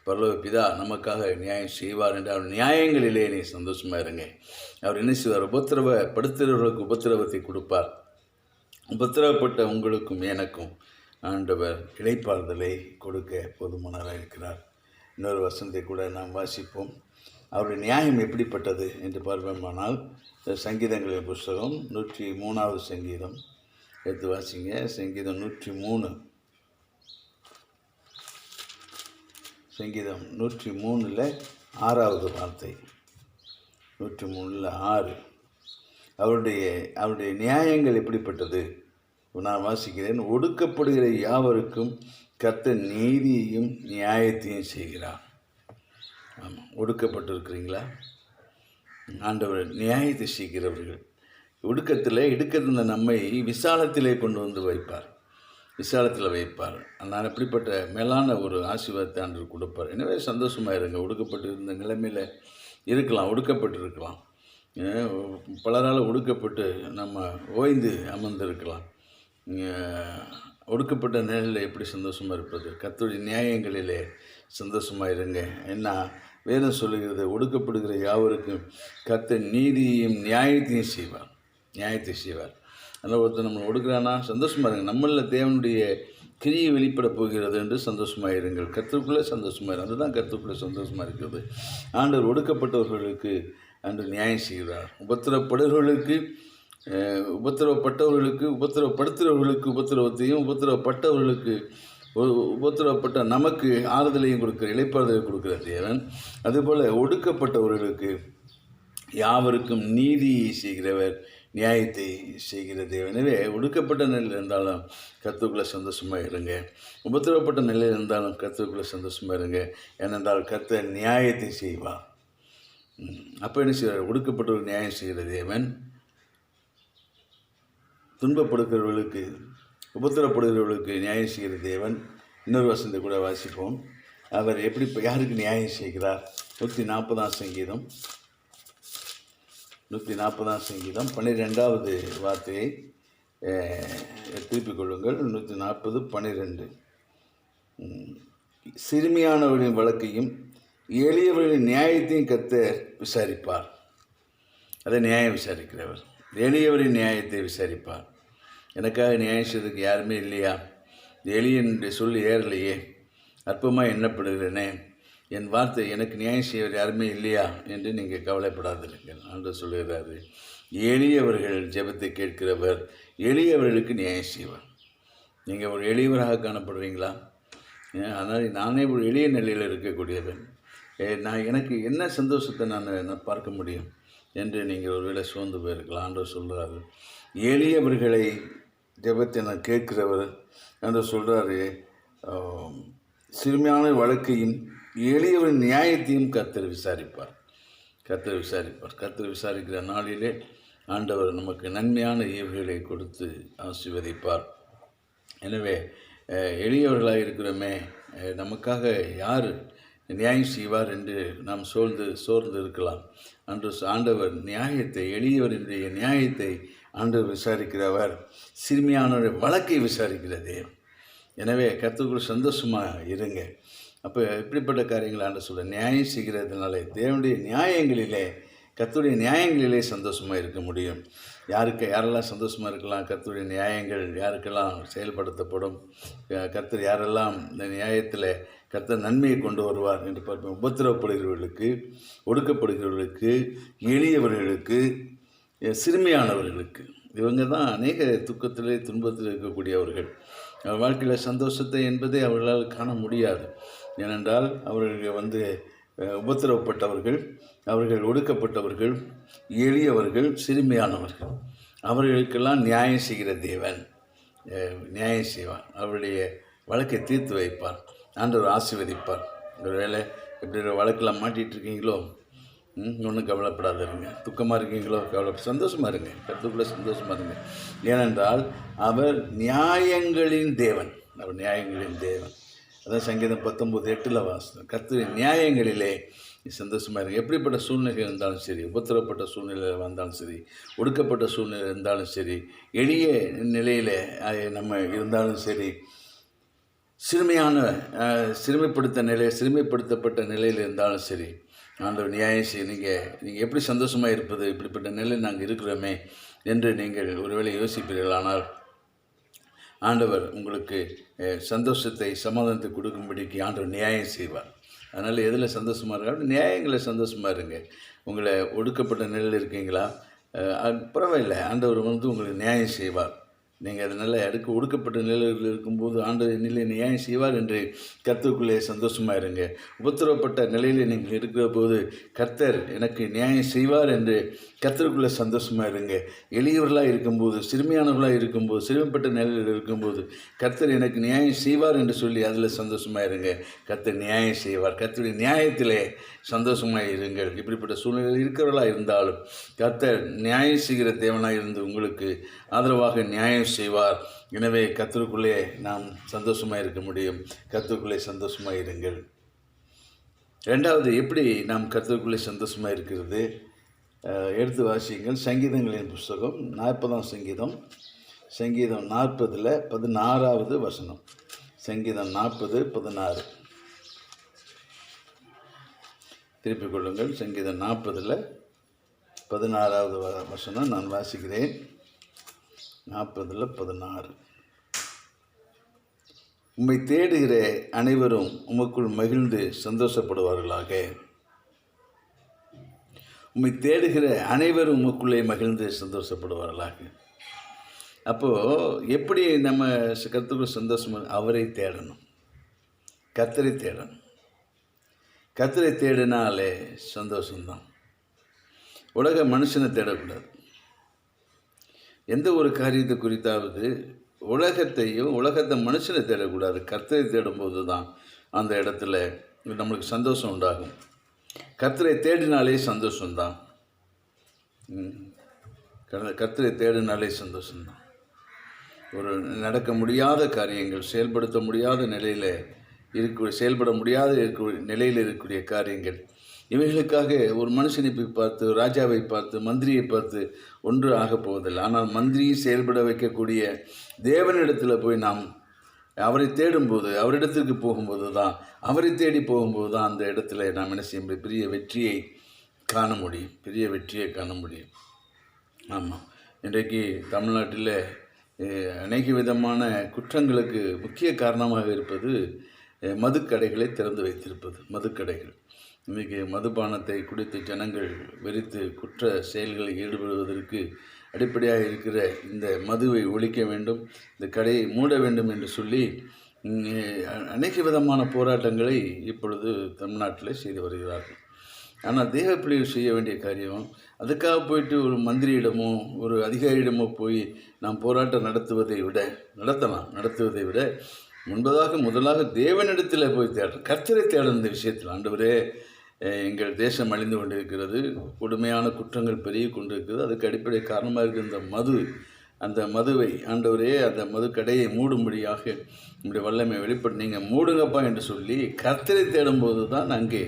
பரலோக பிதா நமக்காக நியாயம் செய்வார் என்று அவர் நியாயங்களிலே நீ சந்தோஷமாக இருங்க. அவர் என்ன செய்வார்? உபத்திரவப்படுத்துகிறவர்களுக்கு உபத்திரவத்தை கொடுப்பார். உபத்திரவப்பட்ட உங்களுக்கும் எனக்கும் ஆண்டவர் இளைப்பாறுதலை கொடுக்க போதுமானவராக இருக்கிறார். இன்னொரு வசனத்தை கூட நாம் வாசிப்போம். அவருடைய நியாயம் எப்படிப்பட்டது என்று பார்ப்போமானால், சங்கீதங்களின் புஸ்தகம் 103வது சங்கீதம் எடுத்து வாசிங்க. சங்கீதம் 103, சங்கீதம் 103 6வது வார்த்தை, 103:6. அவருடைய நியாயங்கள் எப்படிப்பட்டது நான் வாசிக்கிறேன். ஒடுக்கப்படுகிற யாவருக்கும் கர்த்தர் நீதியையும் நியாயத்தையும் செய்கிறார். ஆமாம், ஒடுக்கப்பட்டிருக்கிறீங்களா? ஆண்டவர் நியாயத்தை செய்கிறவர்கள். ஒடுக்கத்தில் இடுக்கிற நம்மை விசாலத்திலே கொண்டு வந்து வைப்பார், விசாலத்தில் வைப்பார். நான் எப்படிப்பட்ட மேலான ஒரு ஆசீர்வாதத்தை ஆண்டவர் கொடுப்பார். எனவே சந்தோஷமாக இருங்க. ஒடுக்கப்பட்டு இருந்த நிலைமையில் இருக்கலாம், ஒடுக்கப்பட்டிருக்கலாம், பலரால் ஒடுக்கப்பட்டு நம்ம ஓய்ந்து அமர்ந்திருக்கலாம். ஒடுக்கப்பட்ட நிலையில் எப்படி சந்தோஷமாக இருப்பது? கர்த்தருடைய நியாயங்களிலே சந்தோஷமாக இருங்க. என்ன வேதம் சொல்லுகிறது? ஒடுக்கப்படுகிற யாவருக்கும் கர்த்தர் நீதியையும் நியாயத்தையும் செய்வார், நியாயத்தை செய்வார். அதனால் ஒருத்தர் நம்மளை ஒடுக்கிறானா சந்தோஷமாக இருங்க. நம்மளில் தேவனுடைய கிரியை வெளிப்பட போகிறது என்று சந்தோஷமாக இருங்கள். கர்த்தருக்குள்ளே சந்தோஷமாக இருங்க. அதுதான் கர்த்தருக்குள்ளே சந்தோஷமாக இருக்கிறது. ஆண்டவர் ஒடுக்கப்பட்டவர்களுக்கு ஆண்டவர் நியாயம் செய்கிறார். உபத்திரப்படுகிறவர்களுக்கு உபத்திரவப்பட்டவர்களுக்கு உபத்திரவப்படுத்துகிறவர்களுக்கு உபத்திரவத்தையும் உபத்திரவப்பட்டவர்களுக்கு உபத்திரவப்பட்ட நமக்கு ஆறுதலையும் கொடுக்கிற இளைப்பாறுதலை கொடுக்கிற தேவன். அதுபோல் ஒடுக்கப்பட்டவர்களுக்கு யாவருக்கும் நீதியை செய்கிறவர், நியாயத்தை செய்கிற தேவன். எனவே ஒடுக்கப்பட்ட நிலையில் இருந்தாலும் கர்த்தருக்குள்ளே சந்தோஷமாக இருங்க. உபத்திரவப்பட்ட நிலையில் இருந்தாலும் கர்த்தருக்குள்ளே சந்தோஷமாக இருங்க. ஏனென்றால் கர்த்தர் நியாயத்தை செய்வார். அப்போ என்ன செய்வார்? ஒடுக்கப்பட்டவர் நியாயம் செய்கிற தேவன். துன்பப்படுகிறவர்களுக்கு உபத்திரப்படுகிறவர்களுக்கு நியாயம் செய்கிற தேவன். இன்னொரு வசனத்தை கூட வாசிப்போம். அவர் எப்படி யாருக்கு நியாயம் செய்கிறார்? 140ஆம் சங்கீதம் 140ஆம் சங்கீதம் 12வது வார்த்தையை திருப்பிக் கொள்ளுங்கள். 140:12. சிறுமியானவர்களின் வழக்கையும் எளியவர்களின் நியாயத்தையும் கர்த்தர் விசாரிப்பார். அதை நியாயம் விசாரிக்கிறவர். எளியவரின் நியாயத்தை விசாரிப்பார். எனக்காக நியாயம் செய்வதற்கு யாருமே இல்லையா? எளியன் சொல்லி ஏறலையே, அற்பமாக எண்ணப்படுகிறேனே, என் வார்த்தை எனக்கு நியாயம் செய்வர் யாருமே இல்லையா என்று நீங்கள் கவலைப்படாதிருங்கள். ஆண்டவர் சொல்கிறாரு, எளியவர்கள் ஜெபத்தை கேட்கிறவர், எளியவர்களுக்கு நியாயம் செய்வார். நீங்கள் ஒரு எளியவராக காணப்படுறீங்களா? அதனால் நானே ஒரு எளிய நிலையில் இருக்கக்கூடியவன். எனக்கு என்ன சந்தோஷத்தை நான் பார்க்க முடியும் என்று நீங்கள் ஒருவேளை சோர்ந்து போயிருக்கலாம். ஆண்டவர் சொல்கிறாரு, எளியவர்களை ஜெபத்தை நான் கேட்கிறவர் என்று சொல்கிறாரு. சிறுமையான வழக்கையும் எளியவரின் நியாயத்தையும் கர்த்தர் விசாரிப்பார். கர்த்தர் விசாரிக்கிற நாளிலே ஆண்டவர் நமக்கு நன்மையான ஈவுகளை கொடுத்து ஆசீர்வதிப்பார். எனவே எளியவர்களாக இருக்கிறோமே, நமக்காக யார் நியாயம் செய்வார் என்று நாம் சோர்ந்து இருக்கலாம். ஆண்டவர் நியாயத்தை, எளியவரினுடைய நியாயத்தை ஆண்டவர் விசாரிக்கிறவர். சிறுமியானவருடைய வழக்கை விசாரிக்கிறது. எனவே கர்த்தருக்குள் சந்தோஷமாக இருங்க. அப்போ இப்படிப்பட்ட காரியங்கள் ஆண்டவர் சொல்ல நியாயம் செய்கிறதுனால தேவனுடைய நியாயங்களிலே, கர்த்தருடைய நியாயங்களிலே சந்தோஷமாக இருக்க முடியும். யாரெல்லாம் சந்தோஷமாக இருக்கலாம்? கர்த்தருடைய நியாயங்கள் யாருக்கெல்லாம் செயல்படுத்தப்படும், கர்த்தர் யாரெல்லாம் இந்த நியாயத்தில் கர்த்தர் நன்மையை கொண்டு வருவார் என்று பார்ப்போம். உபத்திரவப்படுகிறவர்களுக்கு, ஒடுக்கப்படுகிறவர்களுக்கு, எளியவர்களுக்கு, சிறுமியானவர்களுக்கு, இவங்க தான் அநேக துக்கத்திலே துன்பத்தில் இருக்கக்கூடியவர்கள். வாழ்க்கையில் சந்தோஷத்தை என்பதை அவர்களால் காண முடியாது. ஏனென்றால் அவர்கள் உபத்திரவப்பட்டவர்கள், அவர்கள் ஒடுக்கப்பட்டவர்கள், எளியவர்கள், சிறுமியானவர்கள், அவர்களுக்கெல்லாம் நியாயம் செய்கிற தேவன் நியாயம் செய்வார். அவருடைய வழக்கை தீர்த்து வைப்பார். ஆண்டவர் ஆசீர்வதிப்பார். ஒருவேளை எப்படி வழக்கெல்லாம் மாட்டிகிட்டு இருக்கீங்களோ, ஒன்றும் கவலைப்படாதீங்க. துக்கமாக இருக்கீங்களோ, சந்தோஷமாக இருங்க. கர்த்தருக்குள்ளே சந்தோஷமாக இருங்க. ஏனென்றால் அவர் நியாயங்களின் தேவன். அவர் நியாயங்களின் தேவன். அதான் சங்கீதம் 19:8 வாசனம். கர்த்தரின் நியாயங்களிலே சந்தோஷமாக இருங்க. எப்படிப்பட்ட சூழ்நிலை இருந்தாலும் சரி, உபத்திரப்பட்ட சூழ்நிலையில் வந்தாலும் சரி, ஒடுக்கப்பட்ட சூழ்நிலை இருந்தாலும் சரி, எளிய நிலையில் நம்ம இருந்தாலும் சரி, சிறுமைப்படுத்தப்பட்ட நிலையில் இருந்தாலும் சரி, ஆண்டவர் நியாயம் செய்ய நீங்கள் எப்படி சந்தோஷமாக இருப்பது? இப்படிப்பட்ட நிலையில் நாங்கள் இருக்கிறோமே என்று நீங்கள் ஒருவேளை யோசிப்பீர்களானால், ஆண்டவர் உங்களுக்கு சந்தோஷத்தை, சமாதானத்தை கொடுக்கும்படிக்கு ஆண்டவர் நியாயம் செய்வார். அதனால் எதில் சந்தோஷமாக இருக்க? நியாயங்களை சந்தோஷமாக இருங்க. உங்களை ஒடுக்கப்பட்ட நிலையில் இருக்கீங்களா? பரவாயில்லை, ஆண்டவர் உங்களுக்கு நியாயம் செய்வார். நீங்கள் அதனால் ஒடுக்கப்பட்ட நிலையில் இருக்கும்போது ஆண்டவர் நிலை நியாயம் செய்வார் என்று கர்த்தருக்குள்ளே சந்தோஷமாக இருங்க. உபத்திரவப்பட்ட நிலையில் நீங்கள் இருக்கிற போது கர்த்தர் எனக்கு நியாயம் செய்வார் என்று கர்த்தருக்குள்ளே சந்தோஷமாக இருங்க. எளியவர்களாக இருக்கும்போது, சிறுமியானவர்களாக இருக்கும்போது, சிறுமைப்பட்ட நிலையில் இருக்கும்போது கர்த்தர் எனக்கு நியாயம் செய்வார் என்று சொல்லி அதில் சந்தோஷமாக இருங்க. கர்த்தர் நியாயம் செய்வார். கர்த்தருடைய நியாயத்திலே சந்தோஷமாக இருங்கள். இப்படிப்பட்ட சூழ்நிலையில் இருக்கிறவர்களாக இருந்தாலும் கர்த்தர் நியாயம் செய்கிற தேவனாக இருந்து உங்களுக்கு ஆதரவாக நியாயம் செய்வார். எனவே கர்த்தருக்குள்ளே நாம் சந்தோஷமாக இருக்க முடியும். கர்த்தருக்குள்ளே சந்தோஷமாக இருங்கள். ரெண்டாவது, எப்படி நாம் கர்த்தருக்குள்ளே சந்தோஷமாக இருக்கிறது? எடுத்து வாசியுங்கள். சங்கீதங்களின் புஸ்தகம் 40ஆம் சங்கீதம், சங்கீதம் 40:16 வசனம். சங்கீதம் 40:16. திருப்பிக் கொள்ளுங்கள். சங்கீதம் 40:16 வசனம் நான் வாசிக்கிறேன். 40:16. உம்மை தேடுகிற அனைவரும் உமக்குள் மகிழ்ந்து சந்தோஷப்படுவார்களாக. உம்மை தேடுகிற அனைவரும் உமக்குள்ளே மகிழ்ந்து சந்தோஷப்படுவார்களாக. அப்போது எப்படி நம்ம கர்த்தருக்குள் சந்தோஷமாக? அவரை தேடணும், கர்த்தரை தேடணும். கர்த்தரை தேடினாலே சந்தோஷம்தான். உலக மனுஷனை தேடக்கூடாது. எந்த ஒரு காரியத்தை குறித்தாவது உலகத்தை மனுஷனை தேடக்கூடாது. கர்த்தரை தேடும்போது தான் அந்த இடத்துல நம்மளுக்கு சந்தோஷம் உண்டாகும். கர்த்தரை தேடினாலே சந்தோஷம்தான். கர்த்தரை தேடினாலே சந்தோஷம்தான். ஒரு நடக்க முடியாத காரியங்கள், செயல்பட முடியாத நிலையில் இருக்கக்கூடிய காரியங்கள், இவைகளுக்காக ஒரு மனுஷனை போய் பார்த்து, ராஜாவை பார்த்து, மந்திரியை பார்த்து ஒன்று ஆகப் போவதில்லை. ஆனால் மந்திரியை செயல்பட வைக்கக்கூடிய தேவனிடத்தில் போய் நாம் அவரை தேடும்போது, அவரிடத்திற்கு போகும்போது தான், அவரை தேடி போகும்போது தான் அந்த இடத்துல நாம் என்ன செய்ய முடியும்? பெரிய வெற்றியை காண முடியும். ஆமாம், இன்றைக்கு தமிழ்நாட்டில் அநேக விதமான குற்றங்களுக்கு முக்கிய காரணமாக இருப்பது மதுக்கடைகளை திறந்து வைத்திருப்பது. மதுக்கடைகள் இன்றைக்கி மதுபானத்தை குடித்து ஜனங்கள் வெறித்து குற்ற செயல்களில் ஈடுபடுவதற்கு அடிப்படையாக இருக்கிற இந்த மதுவை ஒழிக்க வேண்டும், இந்த கடையை மூட வேண்டும் என்று சொல்லி அநேக விதமான போராட்டங்களை இப்பொழுது தமிழ்நாட்டில் செய்து வருகிறார்கள். ஆனால் தேவ பிள்ளைகள் செய்ய வேண்டிய காரியம், அதுக்காக போயிட்டு ஒரு மந்திரியிடமோ ஒரு அதிகாரியிடமோ போய் நாம் போராட்டம் நடத்துவதை விட முதலாக தேவனிடத்தில் போய் தேடணும். கர்த்தரை தேடணும். இந்த விஷயத்தில் ஆண்டவரே, எங்கள் தேசம் அழிந்து கொண்டிருக்கிறது, கொடுமையான குற்றங்கள் பெருகி கொண்டிருக்கிறது, அதுக்கு அடிப்படை காரணமாக இருக்கிற அந்த மதுவை ஆண்டவரே, அந்த மது கடையை மூடும்படியாக நம்முடைய வல்லமை வெளிப்பட்டு நீங்கள் மூடுங்கப்பா என்று சொல்லி கர்த்தரை தேடும்போது தான் அங்கே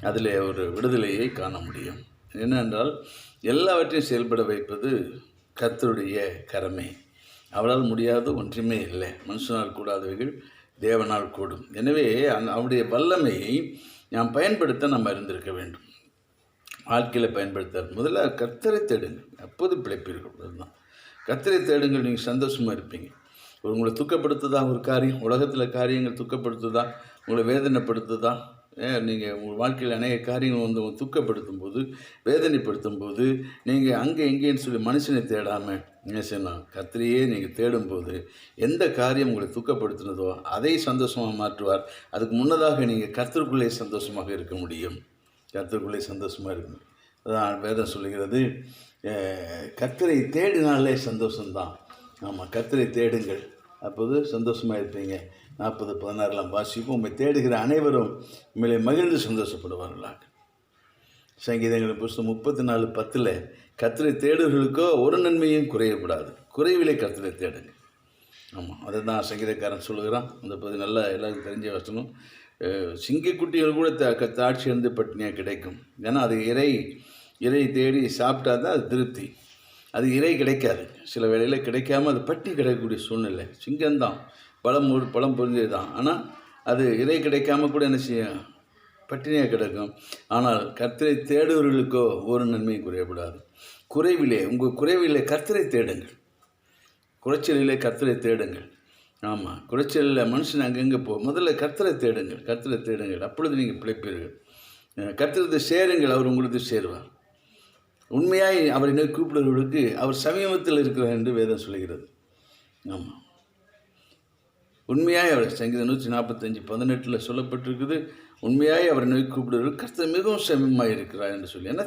அதில் ஒரு விடுதலையை காண முடியும். என்னென்றால் எல்லாவற்றையும் செயல்பட வைப்பது கர்த்தருடைய கரமே. அவரால் முடியாத ஒன்றுமே இல்லை. மனுஷனால் கூடாதவைகள் தேவனால் கூடும். எனவே அவருடைய வல்லமையை நாம் பயன்படுத்த நம்ம இருந்திருக்க வேண்டும். வாழ்க்கையில் பயன்படுத்த முதல்ல கர்த்தரை தேடுங்கள், அப்போது பிழைப்பீர்கள். அதுதான், கர்த்தரை தேடுங்கள், நீங்கள் சந்தோஷமாக இருப்பீங்க. உங்களை துக்கப்படுத்துதா ஒரு காரியம், உலகத்தில் காரியங்கள் துக்கப்படுத்துதா, உங்களை வேதனைப்படுத்துதா, நீங்கள் உங்கள் வாழ்க்கையில் அநேக காரியங்கள் துக்கப்படுத்தும் போது, வேதனைப்படுத்தும் போது, நீங்கள் அங்கே எங்கேன்னு சொல்லி மனுஷனை தேடாமல் என்ன செய்யணும், கர்த்தரையே நீங்கள் தேடும்போது எந்த காரியம் உங்களை துக்கப்படுத்தினதோ அதை சந்தோஷமாக மாற்றுவார். அதுக்கு முன்னதாக நீங்கள் கர்த்தருக்குள்ளே சந்தோஷமாக இருக்க முடியும். கர்த்தருக்குள்ளே சந்தோஷமாக இருக்கணும். அதான் வேதம் சொல்லுகிறது, கர்த்தரை தேடினாலே சந்தோஷம்தான். ஆமாம், கர்த்தரை தேடுங்கள், அப்போது சந்தோஷமாக இருப்பீங்க. 40:16 வாசிப்போம். உண்மை தேடுகிற அனைவரும் உண்மையிலே மகிழ்ந்து சந்தோஷப்படுவார்களாக. சங்கீதங்களின் புஸ்தகம் 34:10 கர்த்தரை தேடுகளுக்கோ ஒரு நன்மையும் குறையக்கூடாது, குறைவிலே கர்த்தரை தேடுங்க. ஆமாம், அதை தான் சங்கீதக்காரன் சொல்லுகிறான். அந்த பகுதி நல்லா எல்லாருக்கும் தெரிஞ்ச வசனம். சிங்கக்குட்டிகள் கூட தாட்சி இருந்து பட்டினியாக கிடைக்கும். ஏன்னா அது இறை தேடி சாப்பிட்டா தான் அது திருப்தி. அது இறை கிடைக்காது, சில வேளையில் கிடைக்காம அது பட்டி கிடைக்கக்கூடிய சூழ்நிலை. சிங்கம்தான், பழம் பொருந்தியது தான், ஆனால் அது இறை கிடைக்காம கூட என்ன செய்யும், பட்டினியாக கிடக்கும். ஆனால் கர்த்தரை தேடுவர்களுக்கோ ஒரு நன்மையும் குறையப்படாது. உங்கள் குறைவிலே கர்த்தரை தேடுங்கள், குறைச்சலிலே கர்த்தரை தேடுங்கள். ஆமாம், குறைச்சலில் மனுஷன் அங்கங்கே முதல்ல கர்த்தரை தேடுங்கள், அப்பொழுது நீங்கள் பிழைப்பீர்கள். கர்த்தரத்தை சேருங்கள், அவர் உங்களுக்கு சேருவார். உண்மையாய் அவரை நோக்கி கூப்பிடுவர்களுக்கு அவர் சமீபத்தில் இருக்கிறார் என்று வேதம் சொல்கிறது. ஆமாம், உண்மையாய் அவர் சங்கீதம் 145:18 சொல்லப்பட்டிருக்குது. உண்மையாய் அவரை நோக்கி கூப்பிடுவர்கள் கர்த்தர் மிகவும் சமீபமாக இருக்கிறார் என்று சொல்லி. ஏன்னா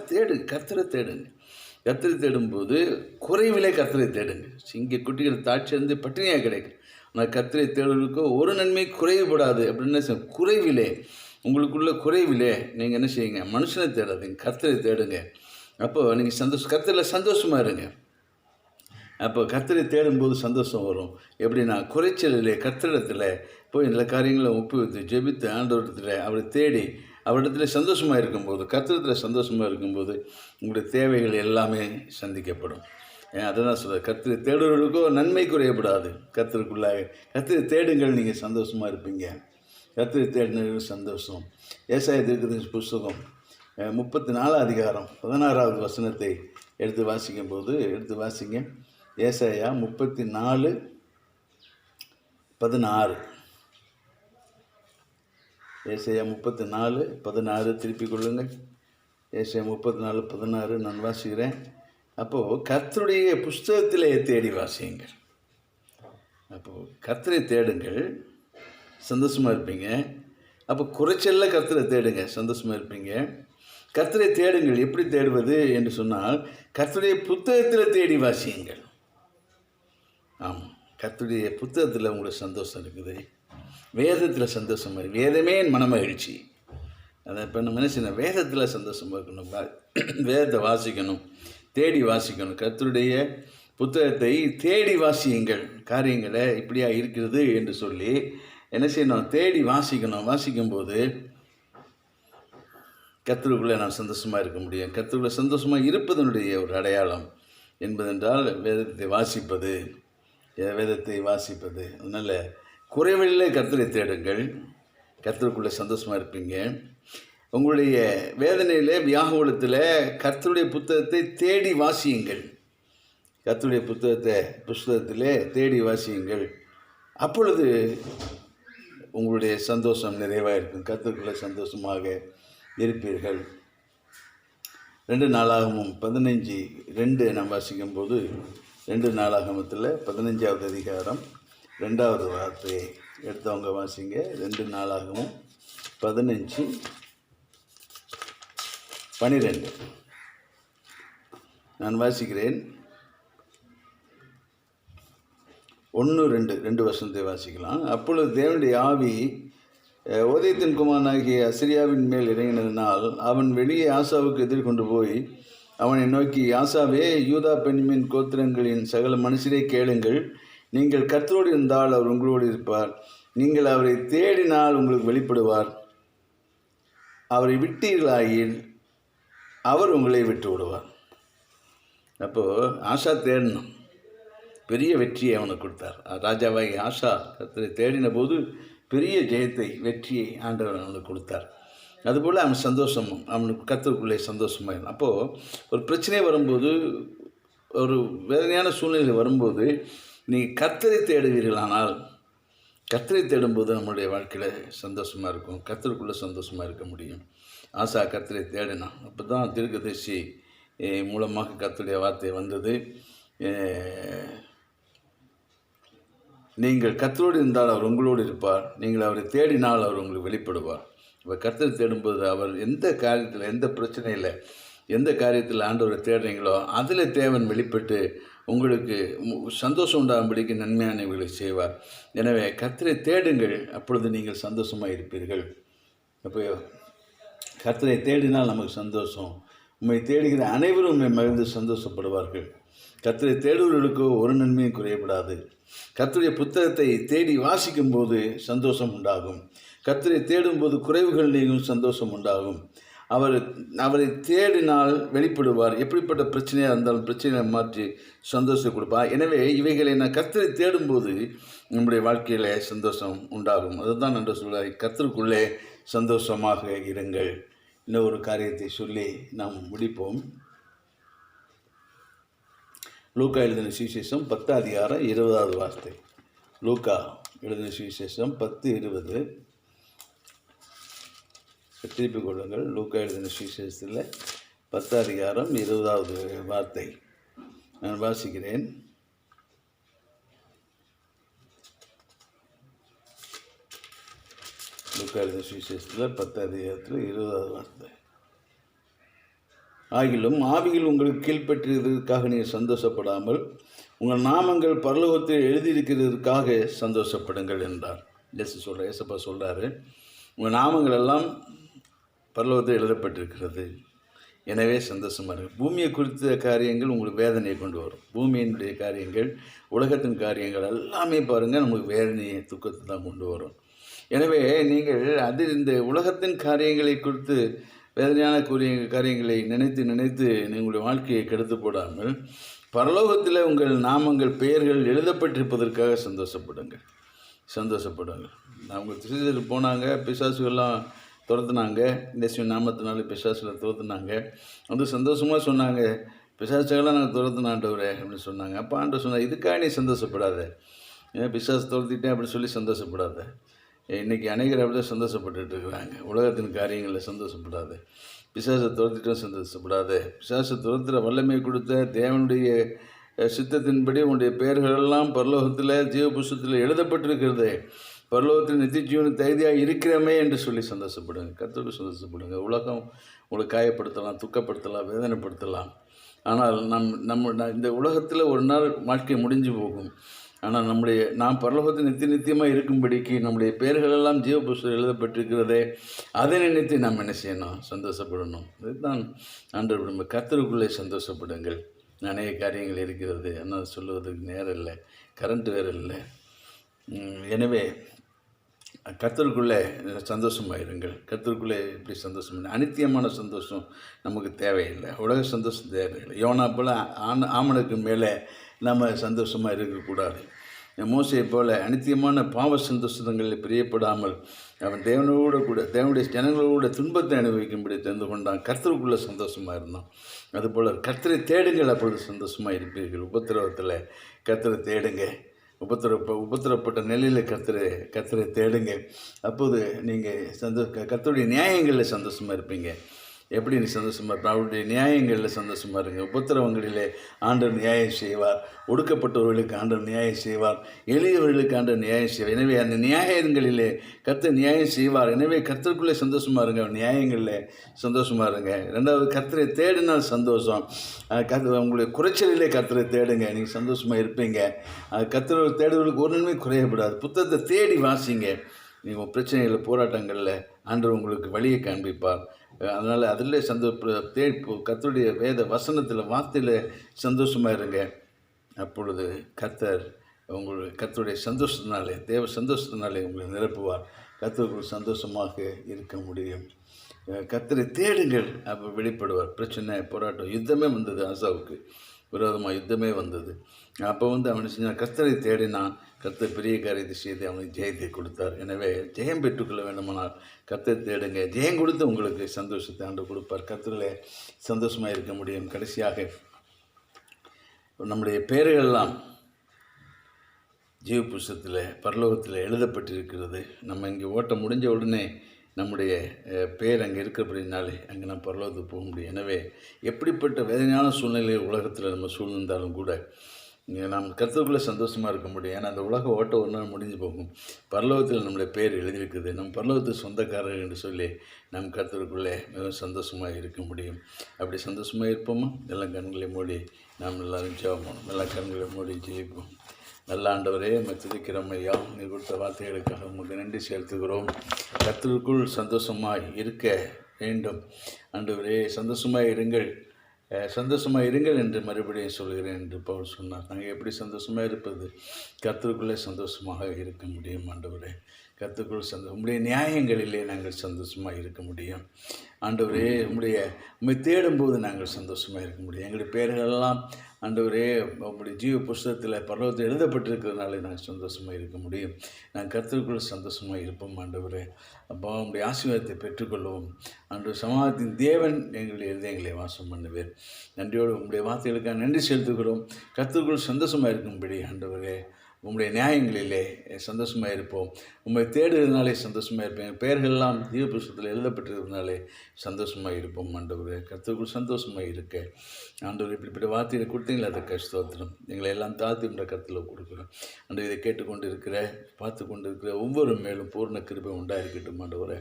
கர்த்தரை தேடும்போது குறைவிலே கர்த்தரை தேடுங்க. சிங்க குட்டிகள் தாட்சியிருந்து பட்டினியாக கிடைக்கும். ஆனால் கர்த்தரை தேடுவதற்கோ ஒரு நன்மை குறைவுபடாது. அப்படின்னு குறைவிலே, உங்களுக்குள்ள குறைவிலே நீங்கள் என்ன செய்யுங்க, மனுஷனை தேடாதீங்க, கர்த்தரை தேடுங்க. அப்போது நீங்கள் கர்த்தரில் சந்தோஷமாக இருங்க. அப்போ கர்த்தரை தேடும்போது சந்தோஷம் வரும். எப்படின்னா, குறைச்சலிலே கர்த்தரிடத்தில் போய் நல்ல காரியங்களை ஒப்புவித்து ஜெபித்து ஆண்டவரிடத்தில் அவரை தேடி அவரிடத்துல சந்தோஷமாக இருக்கும்போது, கர்த்தரிடத்தில் சந்தோஷமாக இருக்கும்போது உங்களுடைய தேவைகள் எல்லாமே சந்திக்கப்படும். அதை தான் சொல்கிறேன், கர்த்தரை தேடுவர்களுக்கோ நன்மை குறையப்படாது. கர்த்தரை தேடுங்கள், நீங்கள் சந்தோஷமாக இருப்பீங்க. கர்த்தரை தேடினது சந்தோஷம். ஏசாயா தீர்க்கதரிசி புஸ்தகம் 34:16 வசனத்தை எடுத்து வாசிங்க. ஏசாயா 34:16. ஏசாயா 34:16 திருப்பிக் கொள்ளுங்கள். ஏசாயா 34:16 நான் வாசிக்கிறேன். அப்போது கர்த்தருடைய புஸ்தகத்திலே தேடி வாசியுங்கள். அப்போது கர்த்தரை தேடுங்கள், சந்தோஷமாக இருப்பீங்க. அப்போ குறைச்சலில் கர்த்தரை தேடுங்க, சந்தோஷமாக இருப்பீங்க. கர்த்தரை தேடுங்கள். எப்படி தேடுவது என்று சொன்னால், கர்த்தருடைய புத்தகத்தில் தேடி வாசியுங்கள். ஆமாம், கர்த்தருடைய புத்தகத்தில் உங்களுக்கு சந்தோஷம் இருக்குது, வேதத்தில் சந்தோஷமாக இருக்குது. வேதமே என் மனமகிழ்ச்சி. அதை இப்போ நம்ம என்ன செய்யணும், வேதத்தில் சந்தோஷமாக இருக்கணும், வேதத்தை வாசிக்கணும், தேடி வாசிக்கணும். கர்த்தருடைய புத்தகத்தை தேடி வாசியுங்கள். காரியங்களை இப்படியா இருக்கிறது என்று சொல்லி என்ன செய்யணும், தேடி வாசிக்கணும். வாசிக்கும்போது கர்த்தருக்குள்ளே நான் சந்தோஷமாக இருக்க முடியும். கர்த்தருக்குள்ளே சந்தோஷமாக இருப்பதனுடைய ஒரு அடையாளம் என்பதென்றால் வேதத்தை வாசிப்பது. அதனால் குறைவிலே கர்த்தரை தேடுங்கள், கர்த்தருக்குள்ளே சந்தோஷமாக இருப்பீங்க. உங்களுடைய வேதனையில் வியாகுலத்தில் கர்த்தருடைய புத்தகத்தை தேடி வாசியுங்கள். கர்த்தருடைய புத்தகத்திலே தேடி வாசியுங்கள். அப்பொழுது உங்களுடைய சந்தோஷம் நிறைவாக இருக்கும். கர்த்தருக்குள்ளே சந்தோஷமாக இருப்பீர்கள். 2 நாளாகமும் 15:2 நாம் வாசிக்கும்போது 2 நாளாகமத்தில் 15வது அதிகாரம் 2வது வார்த்தையை எடுத்தவங்க வாசிங்க. 2 நாளாகவும் 15:12. நான் வாசிக்கிறேன். 1-2 வசனத்தை வாசிக்கலாம். அப்பொழுது தேவனுடைய ஆவி ஓதேத்தின் குமாரனாகிய அசிரியாவின் மேல் இறங்கினதினால் அவன் வெளியே ஆசாவுக்கு எதிர்கொண்டு போய் அவனை நோக்கி, ஆசாவே, யூதா பென்யமீன் கோத்திரங்களின் சகல மனுஷரே கேளுங்கள். நீங்கள் கர்த்தரோடு இருந்தால் அவர் உங்களோடு இருப்பார். நீங்கள் அவரை தேடினால் உங்களுக்கு வெளிப்படுவார். அவரை விட்டீர்களாயில் அவர் உங்களை விட்டு விடுவார். அப்போது ஆசா தேடணும். பெரிய வெற்றியை அவனுக்கு கொடுத்தார். ராஜாவாகி ஆசா கர்த்தரை தேடின போது பெரிய ஜெயத்தை, வெற்றியை ஆண்டவர் அவனுக்கு கொடுத்தார். அதுபோல் அவன் சந்தோஷமும், அவனுக்கு கர்த்தருக்குள்ளே சந்தோஷமாக. அப்போது ஒரு பிரச்சனை வரும்போது, ஒரு வேதனையான சூழ்நிலை வரும்போது நீங்கள் கர்த்தரை தேடுவீர்களானால், கர்த்தரை தேடும்போது நம்மளுடைய வாழ்க்கையில் சந்தோஷமாக இருக்கும், கர்த்தருக்குள்ளே சந்தோஷமாக இருக்க முடியும். ஆசா கர்த்தரை தேடினான். அப்போ தான் தீர்க்கதரிசி மூலமாக கர்த்தருடைய வார்த்தை வந்தது. நீங்கள் கர்த்தரோடு இருந்தால் அவர் உங்களோடு இருப்பார். நீங்கள் அவரை தேடினால் அவர் உங்களுக்கு வெளிப்படுவார். இப்போ கர்த்தரை தேடும்போது அவர் எந்த காரியத்தில், எந்த பிரச்சனையில், எந்த காரியத்தில் ஆண்டவரை தேடுறீங்களோ அதில் தேவன் வெளிப்பட்டு உங்களுக்கு சந்தோஷம் உண்டாகும்படிக்கு நன்மையானவைகளை செய்வார். எனவே கர்த்தரை தேடுங்கள், அப்பொழுது நீங்கள் சந்தோஷமாக இருப்பீர்கள். அப்போ கர்த்தரை தேடினால் நமக்கு சந்தோஷம். உண்மை தேடுகிற அனைவரும் உண்மை மகிழ்ந்து சந்தோஷப்படுவார்கள். கர்த்தரை தேடுவர்களுக்கோ ஒரு நன்மையும் குறையப்படாது. கர்த்தருடைய புத்தகத்தை தேடி வாசிக்கும் போது சந்தோஷம் உண்டாகும். கர்த்தரை தேடும்போது குறைவுகள் நீங்கும், சந்தோஷம் உண்டாகும். அவரை தேடினால் வெளிப்படுவார். எப்படிப்பட்ட பிரச்சனையாக இருந்தாலும் பிரச்சனையை மாற்றி சந்தோஷத்தை கொடுப்பார். எனவே இவைகளை நான் கர்த்தரை தேடும்போது நம்முடைய வாழ்க்கையில் சந்தோஷம் உண்டாகும். அதுதான் நான் சொல்ல, கர்த்தருக்குள்ளே சந்தோஷமாக இருங்கள். இன்னும் ஒரு காரியத்தை சொல்லி நாம் முடிப்போம். லூக்கா எழுதின சுவிசேஷம் 10:20 வார்த்தை. லூக்கா எழுதின சுவிசேஷம் 10:20. திருப்பிக் கொள்ளுங்கள். லூக்கா எழுதின சுவிசேஷத்தில் 10:20 வார்த்தை நான் வாசிக்கிறேன். லூக்கா எழுதின சுவிசேஷத்தில் 10:20 வார்த்தை. ஆகிலும் ஆவியில் உங்களுக்கு கீழ்ப்பற்றியதற்காக நீங்கள் சந்தோஷப்படாமல் உங்கள் நாமங்கள் பரலோகத்தில் எழுதியிருக்கிறதுக்காக சந்தோஷப்படுங்கள் என்றார். ஏசப்பா சொல்கிறாரு, உங்கள் நாமங்கள் எல்லாம் பரலோகத்தில் எழுதப்பட்டிருக்கிறது, எனவே சந்தோஷமாக இருக்குது. பூமியை குறித்த காரியங்கள் உங்களுக்கு வேதனையை கொண்டு வரும். பூமியினுடைய காரியங்கள், உலகத்தின் காரியங்கள் எல்லாமே பாருங்கள், நமக்கு வேதனையை, துக்கத்தை தான் கொண்டு வரும். எனவே நீங்கள் இந்த உலகத்தின் காரியங்களை குறித்து, வேதனையான காரியங்களை நினைத்து உங்களுடைய வாழ்க்கையை கெடுத்து போடாமல் பரலோகத்தில் உங்கள் நாமங்கள், பெயர்கள் எழுதப்பட்டிருப்பதற்காக சந்தோஷப்படுங்கள். அவங்க திருச்சியில் போனாங்க, பிசாசுகள்லாம் துரத்துனாங்க. இயேசுவின் நாமத்தினால பிசாசுகளை துரத்துனாங்க. வந்து சந்தோஷமாக சொன்னாங்க, பிசாசுகள்லாம் நாங்கள் துரத்துனாண்டவரே அப்படின்னு சொன்னாங்க. அப்போ ஆண்டவர் சொன்னார், இதுக்காக நீ சந்தோஷப்படாத, ஏன் பிசாசு துரத்திட்டேன் அப்படி சொல்லி சந்தோஷப்படாத. இன்றைக்கி அநேகர் அப்படி தான் சந்தோஷப்பட்டுட்டு இருக்கிறாங்க. உலகத்தின் காரியங்களில் சந்தோஷப்படாத, பிசாசை துரத்திட்டும் சந்தோஷப்படாத. பிசாசை துரத்துகிற வல்லமை கொடுத்த தேவனுடைய சித்தத்தின்படி உன்னுடைய பெயர்களெல்லாம் பரலோகத்தில் ஜீவ புஸ்தகத்தில் எழுதப்பட்டிருக்கிறது. பரலோகத்தில் நித்திய ஜீவனுக்கு தகுதியாக இருக்கிறமே என்று சொல்லி சந்தோஷப்படுங்க. கர்த்தரோடு சந்தோஷப்படுங்க. உலகம் உங்களை காயப்படுத்தலாம், துக்கப்படுத்தலாம், வேதனைப்படுத்தலாம். ஆனால் இந்த உலகத்தில் ஒரு நாள் வாழ்க்கை முடிஞ்சு போகும். ஆனால் நாம் பரலோகத்தில் நித்தியமாக இருக்கும்படிக்கு நம்முடைய பெயர்களெல்லாம் ஜீவ புஸ்தகம் எழுதப்பட்டிருக்கிறதே, அதை நினைத்து நாம் என்ன செய்யணும்? சந்தோஷப்படணும். இதுதான் ஆண்டவர் விரும்ப. கர்த்தருக்குள்ளே சந்தோஷப்படுங்கள். அநேக காரியங்கள் இருக்கிறது, ஆனால் சொல்லுவதற்கு நேரம் இல்லை, கரண்ட் வேறு இல்லை. எனவே கர்த்தருக்குள்ளே சந்தோஷமாக இருங்கள். கர்த்தருக்குள்ளே எப்படி சந்தோஷம்? அனித்தியமான சந்தோஷம் நமக்கு தேவையில்லை, உலக சந்தோஷம் தேவையில்லை. யோனா போல் ஆமனுக்கு மேலே நம்ம சந்தோஷமாக இருக்கக்கூடாது. மோசையை போல் அனித்தியமான பாவ சந்தோஷங்களில் பிரியப்படாமல் அவன் தேவனுடைய ஜனங்களோட துன்பத்தை அனுபவிக்கும்படி தெரிந்து கொண்டான். கர்த்தருக்குள்ளே சந்தோஷமாக இருந்தான். அதுபோல் கர்த்தரை தேடுங்கள், அப்பொழுது சந்தோஷமாக இருப்பீர்கள். உபத்திரவத்தில் கர்த்தரை தேடுங்க. உபத்திரப்பட்ட நிலையில் கர்த்தரை தேடுங்க. அப்போது நீங்கள் கர்த்தருடைய நியாயங்களில் சந்தோஷமாக இருப்பீங்க. எப்படி நீ சந்தோஷமாக இருப்ப? அவருடைய நியாயங்களில் சந்தோஷமாக இருங்க. உபத்திரவங்களிலே ஆண்டவர் நியாயம் செய்வார். ஒடுக்கப்பட்டவர்களுக்கு ஆண்டவர் நியாயம் செய்வார். எளியவர்களுக்கு ஆண்டவர் நியாயம் செய்வார். எனவே அந்த நியாயங்களிலே கர்த்தர் நியாயம் செய்வார். எனவே கர்த்தருக்குள்ளே சந்தோஷமாக இருங்க, நியாயங்களில் சந்தோஷமாக இருங்க. ரெண்டாவது, கர்த்தரை தேடினால் சந்தோஷம். உங்களுடைய குறைச்சலிலே கர்த்தரை தேடுங்க, நீங்கள் சந்தோஷமாக இருப்பீங்க. கர்த்தரை தேடுவர்களுக்கு ஒரு நன்மை குறையப்படாது. புத்தகத்தை தேடி வாசிங்க. நீங்கள் பிரச்சனைகளில் போராட்டங்களில் ஆண்டவர் உங்களுக்கு வழியை காண்பிப்பார். அதனால் அதில் கர்த்தருடைய வேத வசனத்தில் வார்த்தையில் சந்தோஷமாக இருங்க. அப்பொழுது கர்த்தருடைய சந்தோஷத்தினாலே, தேவ சந்தோஷத்தினாலே உங்களை நிரப்புவார். கர்த்தருக்குள் சந்தோஷமாக இருக்க முடியும். கர்த்தரை தேடுங்கள், அப்போ வெளிப்படுவார். பிரச்சனை, போராட்டம், யுத்தமே வந்தது. ஆசாவுக்கு விரோதமாக யுத்தமே வந்தது. அப்போ அவன் செஞ்சான், கர்த்தரை தேடினான். கர்த்தர் பெரிய காரியத்தை செய்து அவனுக்கு ஜெயத்தை கொடுத்தார். எனவே ஜெயம் பெற்றுக்கொள்ள வேண்டுமானால் கர்த்தரை தேடுங்க. ஜெயம் கொடுத்து உங்களுக்கு சந்தோஷத்தை ஆண்டு கொடுப்பார். கர்த்தரிலே சந்தோஷமாக இருக்க முடியும். கடைசியாக, நம்முடைய பெயர்களெல்லாம் ஜீவ புஸ்தகத்தில் பரலோகத்தில் எழுதப்பட்டிருக்கிறது. நம்ம இங்கே ஓட்ட முடிஞ்ச உடனே நம்முடைய பேர் அங்கே இருக்கிறபடினாலே அங்கே நம்ம பரலோகத்துக்கு போக முடியும். எனவே எப்படிப்பட்ட வேதனையான சூழ்நிலையில் உலகத்தில் நம்ம சூழ்நிருந்தாலும் கூட நாம் கர்த்தருக்குள்ளே சந்தோஷமாக இருக்க முடியும். ஏன்னா அந்த உலக ஓட்ட ஒரு நாள் முடிஞ்சு போகும். பரலோகத்தில் நம்முடைய பேர் எழுதியிருக்குது. நம்ம பரலோகத்துக்கு சொந்தக்காரர்கள் என்று சொல்லி நம் கர்த்தருக்குள்ளே மிகவும் சந்தோஷமாக இருக்க முடியும். அப்படி சந்தோஷமாக இருப்போமா? எல்லா கண்களை மூடி நாம் எல்லோரும் ஜெபம், எல்லா கண்களை மூடி ஜெயிப்போம். நல்ல ஆண்டவரே, துதிக்கிறோம் ஐயா. நீ கொடுத்த வார்த்தைகளுக்காக உங்களுக்கு நன்றி செலுத்துகிறோம். கர்த்தருக்குள் சந்தோஷமாக இருக்க வேண்டும். ஆண்டவரே, சந்தோஷமாக இருங்கள் என்று மறுபடியும் சொல்கிறேன் என்று பவுல் சொன்னார். நாங்கள் எப்படி சந்தோஷமாக இருப்பது? கர்த்தருக்குள்ளே சந்தோஷமாக இருக்க முடியும். ஆண்டவரே, கர்த்தருக்குள் உம்முடைய நியாயங்களிலே நாங்கள் சந்தோஷமாக இருக்க முடியும். ஆண்டவரே, உம்மை தேடும்போது நாங்கள் சந்தோஷமாக இருக்க முடியும். எங்களுடைய பெயர்களெல்லாம் ஆண்டவரே உங்களுடைய ஜீவ புஸ்தகத்தில் பரலோகத்தில் எழுதப்பட்டிருக்கிறதுனால நாங்கள் சந்தோஷமாக இருக்க முடியும். நாங்கள் கர்த்தருக்குள் சந்தோஷமாக இருப்போம். ஆண்டவரே, அப்போ உங்களுடைய ஆசீர்வாதத்தை பெற்றுக்கொள்வோம். ஆண்டவர் சமாதானத்தின் தேவன் எங்களுடைய இருதயங்களை வாசம் பண்ணுவேன். நன்றியோடு உங்களுடைய வார்த்தைகளுக்காக நன்றி செலுத்துகிறோம். கர்த்தருக்குள் சந்தோஷமாக இருக்கும்படி ஆண்டவரே உம்முடைய நியாயங்களிலே சந்தோஷமாக இருப்போம். உம்மை தேடுறதுனாலே சந்தோஷமாக இருப்பேன். பெயர்களெல்லாம் ஜீவ புஸ்தகத்தில் எழுதப்பட்டிருக்கிறதுனாலே சந்தோஷமாக இருப்போம். ஆண்டவரே, கர்த்தருக்குள் சந்தோஷமாக இருக்க ஆண்டவர் இப்படிப்பட்ட வார்த்தையை கொடுத்தீங்களா? அதை ஸ்தோத்திரம். எங்களை எல்லாம் தாழ்த்தி என்ற கருத்தில் கொடுக்குறோம். ஆண்டவர், இதை கேட்டுக்கொண்டு பார்த்து கொண்டு இருக்கிற ஒவ்வொரு மேலும் பூர்ண கிருபை உண்டாயிருக்கட்டும். ஆண்டவரே,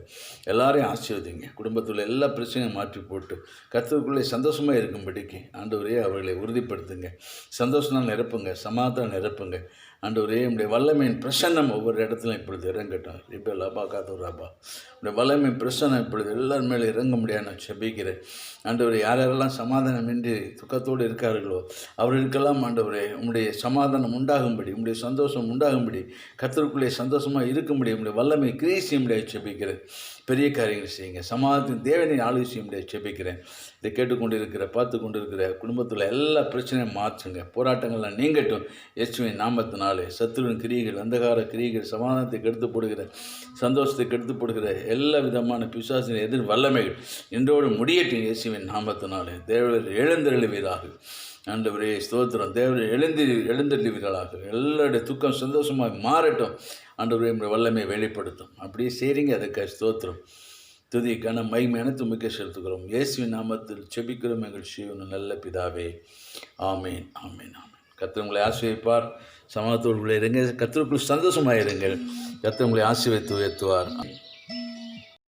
எல்லாரையும் ஆசீர்வதிங்க. குடும்பத்தில் எல்லா பிரச்சனையும் மாற்றி போட்டு கர்த்தருக்குள்ளே சந்தோஷமாக இருக்கும்படிக்கு ஆண்டவரே அவர்களை உறுதிப்படுத்துங்க. சந்தோஷனால் நிரப்புங்க, சமாதானம் நிரப்புங்க. ஆண்டவரே, உடைய வல்லமையின் பிரசன்னம் ஒவ்வொரு இடத்துலையும் இப்பொழுது இறங்கட்டும். இப்போ லாபா காத்தூராபா, உடைய வல்லமையின் பிரசன்னம் இப்பொழுது எல்லார் மேலே இறங்க முடியாது நான் செபிக்கிறேன். ஆண்டவரே, யாரெல்லாம் சமாதானமின்றி துக்கத்தோடு இருக்கார்களோ அவர்களுக்கெல்லாம் ஆண்டவரே உம்முடைய சமாதானம் உண்டாகும்படி, உம்முடைய சந்தோஷம் உண்டாகும்படி, கர்த்தருக்குள்ளே சந்தோஷமாக இருக்கும்படி உம்முடைய வல்லமை கிரியை செய்ய முடியாது செபிக்கிறேன். பெரிய காரியங்கள் செய்யுங்க. சமாதானத்தின் தேவனை ஆளுகை செய்ய முடியாது செபிக்கிறேன். இதை கேட்டுக்கொண்டிருக்கிற பார்த்து கொண்டிருக்கிற குடும்பத்தில் எல்லா பிரச்சனையும் மாற்றுங்க. போராட்டங்கள்லாம் நீங்கட்டும். இயேசுவின் நாமத்தினாலே சத்துருவின் கிரியைகள், அந்தகார கிரியைகள், சமாதானத்தை கெடுத்து போடுகிற, சந்தோஷத்தை கெடுத்து போடுகிற எல்லா விதமான பிசாசின் எதிர் வல்லமைகள் இன்றோடு முடியட்டும். இயேசுவின் நாமத்தினாலே தேவர் எழுந்தருளுவீராக. ஆண்டவரே ஸ்தோத்திரம். தேவரை எழுந்தருளுவீர்களாக. எல்லாருடைய துக்கம் சந்தோஷமாக மாறட்டும். ஆண்டவரே, நம்முடைய வல்லமை வெளிப்படுத்தும். அப்படியே செய்கிறீங்க, அதுக்கு ஸ்தோத்திரம். துதி கன மகிமை அனைத்து மிக்க செலுத்துகிறோம். இயேசுவின் நாமத்தில் செபிக்கிறோம் எங்கள் ஜீவன நல்ல பிதாவே. ஆமேன், ஆமேன், ஆமேன். கர்த்தர் உங்களை ஆசீர்வதிப்பார். சமாதானத்தோடு இருங்க. கர்த்தருக்குள் சந்தோஷமாக இருங்கள். கர்த்தர் உங்களை ஆசீர்வதித்து உயர்த்துவார்.